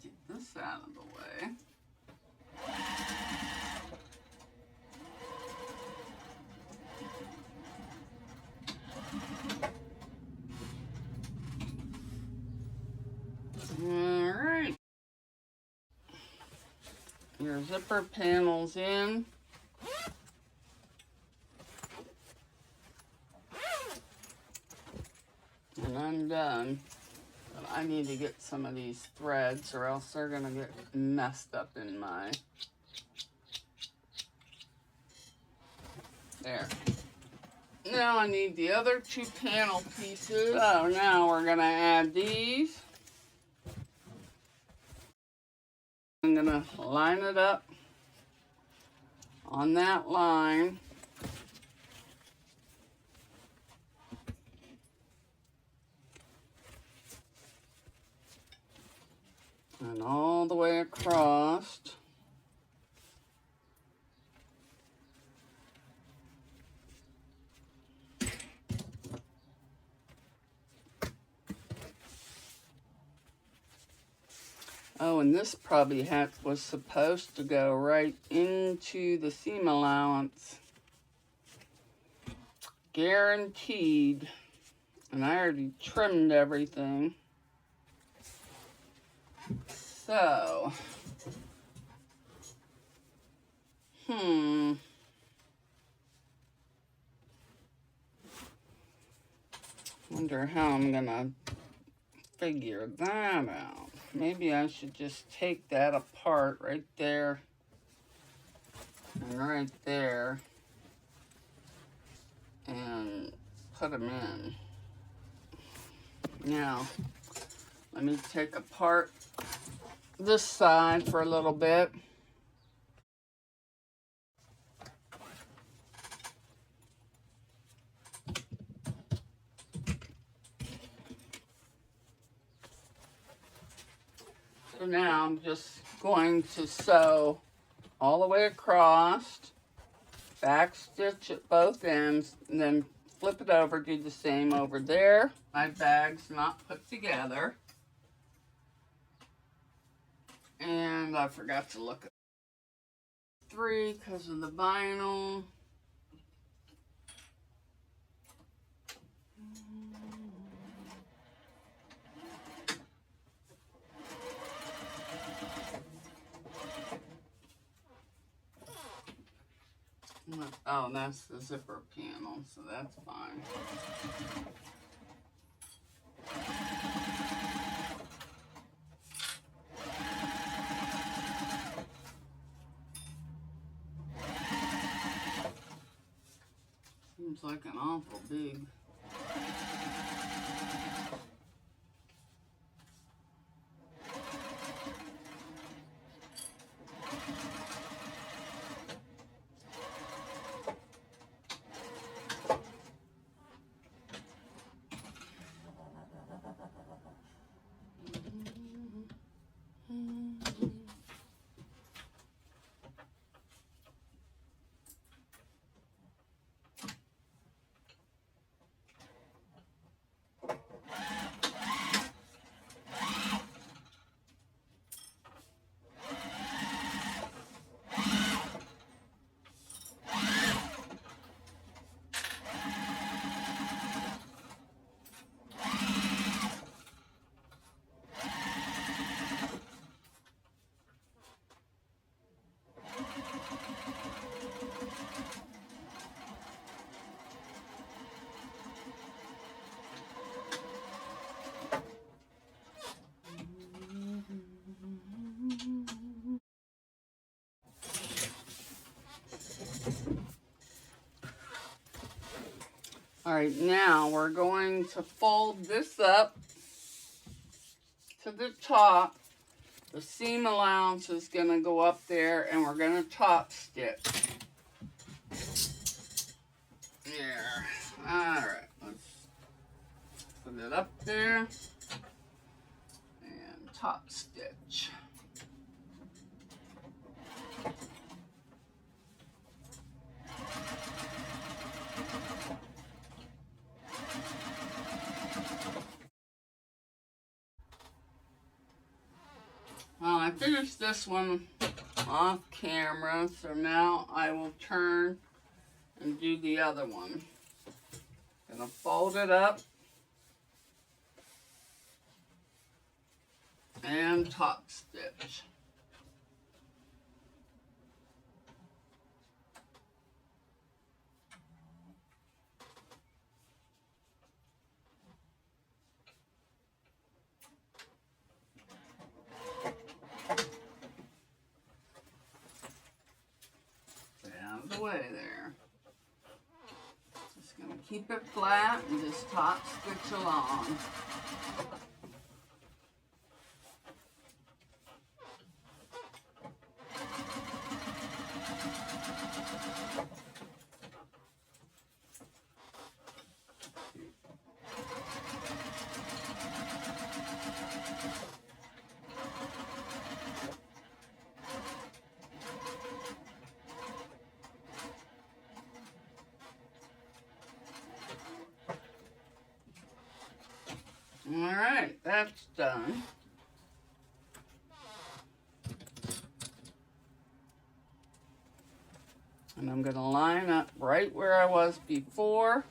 S1: Get this out of the way. All right. Your zipper panel's in. And I'm done. But I need to get some of these threads or else they're going to get messed up in my... There. Now I need the other two panel pieces. So now we're going to add these. I'm going to line it up on that line. And all the way across. Oh, and this probably was supposed to go right into the seam allowance. Guaranteed. And I already trimmed everything. So, wonder how I'm gonna figure that out. Maybe I should just take that apart right there and right there and put them in. Now, let me take apart this side for a little bit. So now I'm just going to sew all the way across, back stitch at both ends, and then flip it over, do the same over there. My bag's not put together. And I forgot to look at 3 because of the vinyl. Oh, that's the zipper panel, so that's fine. Seems like an awful big. All right, now we're going to fold this up to the top. The seam allowance is going to go up there, and we're going to top stitch. There. All right, let's put it up there and top stitch. Well, I finished this one off camera, so now I will turn and do the other one. Gonna fold it up and top stitch. Out of the way there. Just gonna keep it flat and just top stitch along. All right, that's done. And I'm going to line up right where I was before.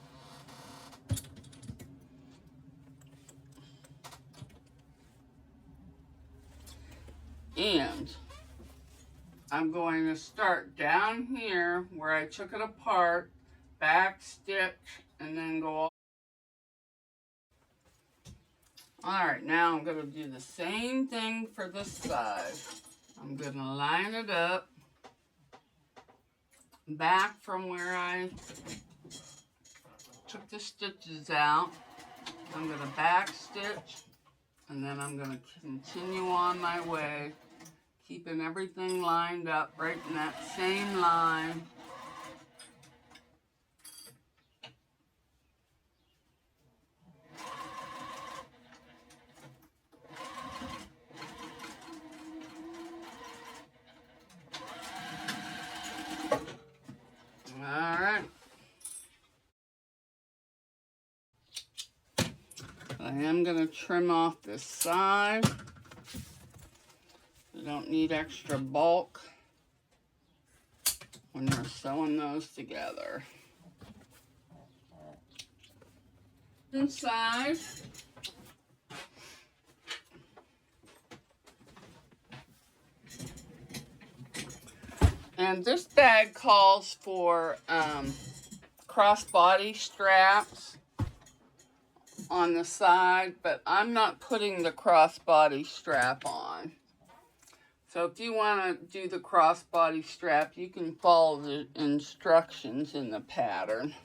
S1: I'm going to start down here where I took it apart, back stitch, and then go all. Alright, now I'm going to do the same thing for this side. I'm going to line it up back from where I took the stitches out. I'm going to back stitch, and then I'm going to continue on my way, keeping everything lined up right in that same line. Alright. I am going to trim off this side. You don't need extra bulk when you're sewing those together. Inside. And this bag calls for crossbody straps on the side, but I'm not putting the crossbody strap on. So if you want to do the crossbody strap, you can follow the instructions in the pattern.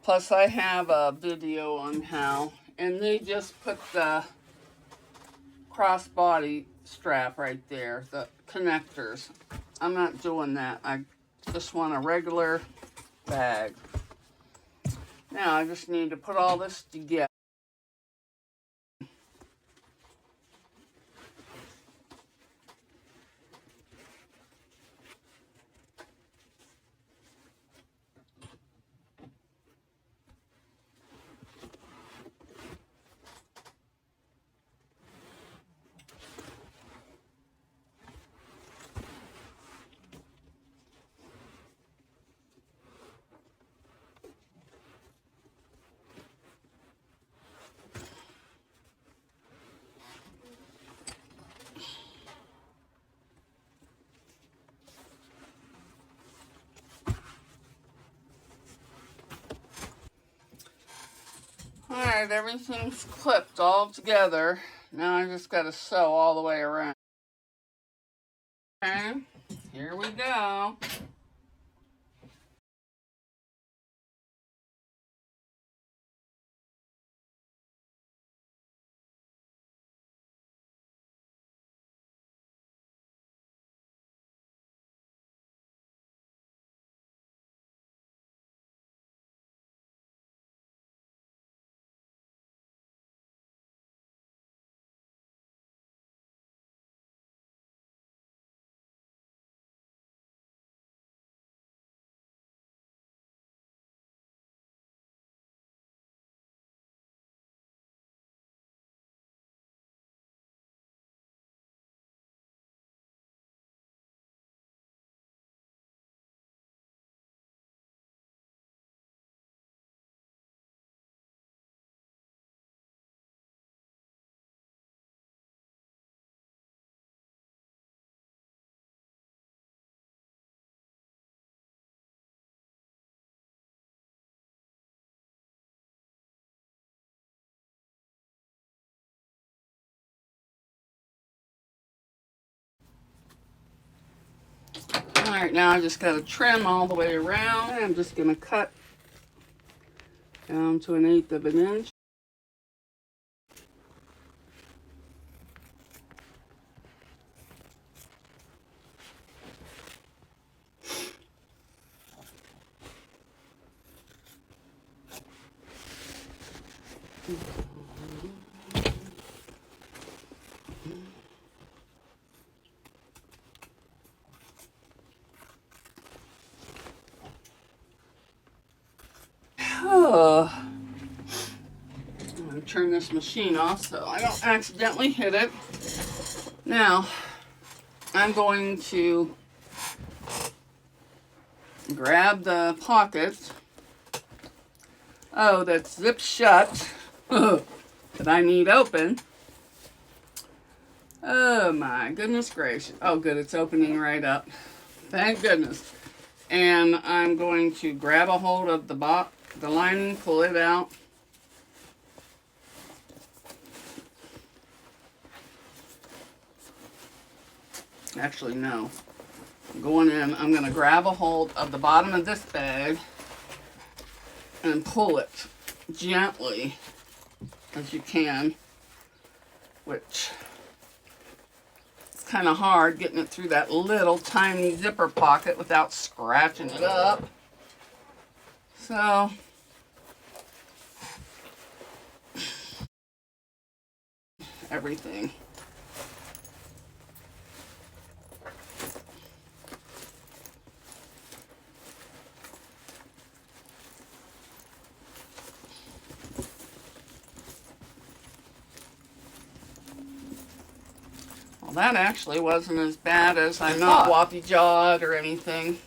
S1: Plus I have a video on how, and they just put the crossbody strap right there, the connectors. I'm not doing that. I just want a regular bag. Now I just need to put all this together. Alright, everything's clipped all together. Now I just got to sew all the way around. Okay, here we go. Alright, now I just got to trim all the way around. I'm just going to cut down to 1/8 of an inch. Oh, I'm going to turn this machine off so I don't accidentally hit it. Now, I'm going to grab the pocket, that's zipped shut, that I need open. Oh my goodness gracious. Oh good, it's opening right up. Thank goodness. And I'm going to grab a hold of the lining, pull it out. Actually, no. Going in, I'm going to grab a hold of the bottom of this bag and pull it gently as you can, which is kind of hard getting it through that little tiny zipper pocket without scratching it up. So, everything. Well, that actually wasn't as bad as I thought. Not wappy-jawed or anything.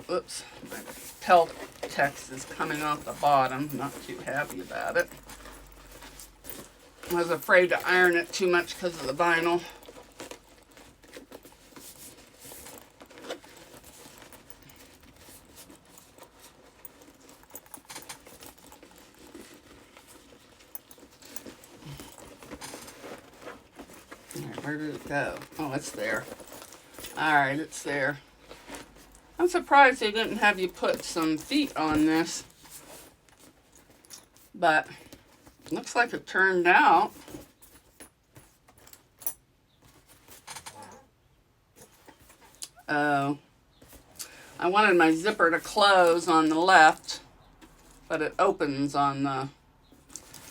S1: Oops, my tell text is coming off the bottom. Not too happy about it. I was afraid to iron it too much because of the vinyl. Where did it go? Oh, it's there. Alright, it's there. I'm surprised they didn't have you put some feet on this. But looks like it turned out. Oh. I wanted my zipper to close on the left, but it opens on the...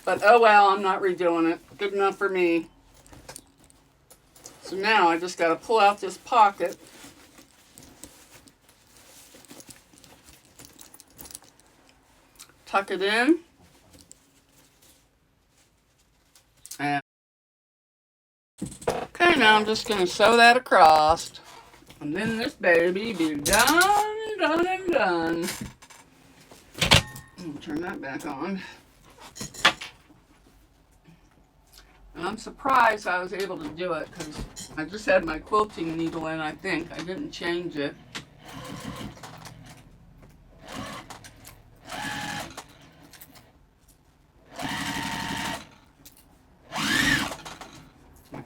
S1: But oh well, I'm not redoing it. Good enough for me. So now I just got to pull out this pocket. Tuck it in. And okay, now I'm just going to sew that across. And then this baby be done, done, and done. I'll turn that back on. And I'm surprised I was able to do it because I just had my quilting needle in, I think. I didn't change it.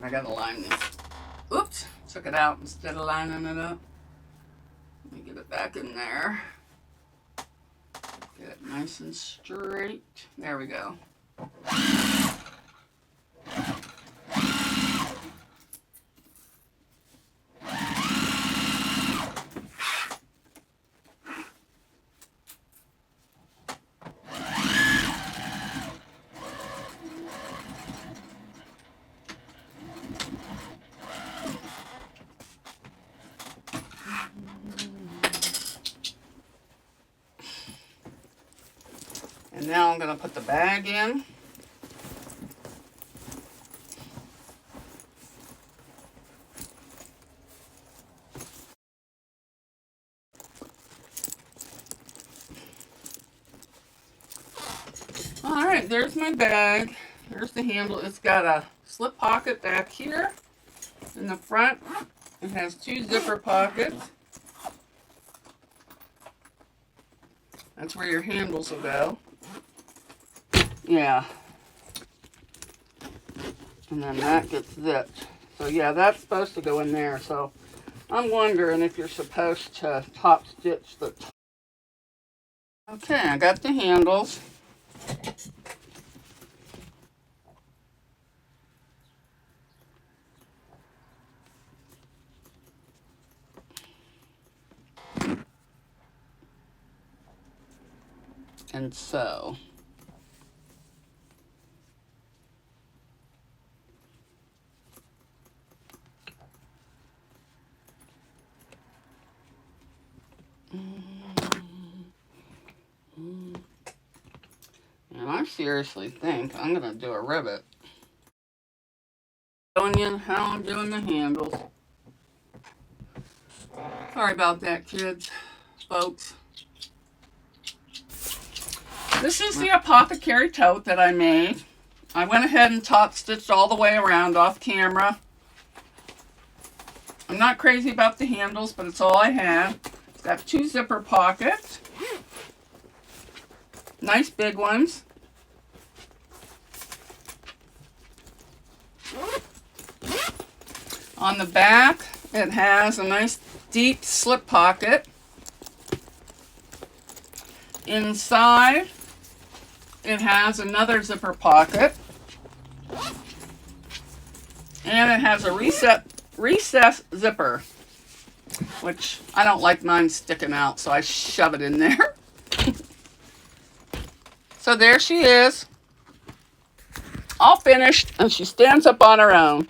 S1: I gotta line this. Oops, took it out instead of lining it up. Let me get it back in there. Get it nice and straight. There we go. And now I'm going to put the bag in. Alright, there's my bag. There's the handle. It's got a slip pocket back here in the front. It has 2 zipper pockets. That's where your handles will go. Yeah. And then that gets zipped. So yeah, that's supposed to go in there. So I'm wondering if you're supposed to top stitch the top. Okay, I got the handles. And so and I seriously think I'm going to do a rivet. Showing you how I'm doing the handles. Sorry about that, kids, folks. This is the Apothecary tote that I made. I went ahead and top stitched all the way around off camera. I'm not crazy about the handles, but it's all I have. It's got 2 zipper pockets. Nice big ones. On the back, it has a nice deep slip pocket. Inside, it has another zipper pocket. And it has a recess zipper, which I don't like mine sticking out, so I shove it in there. So there she is, all finished, and she stands up on her own.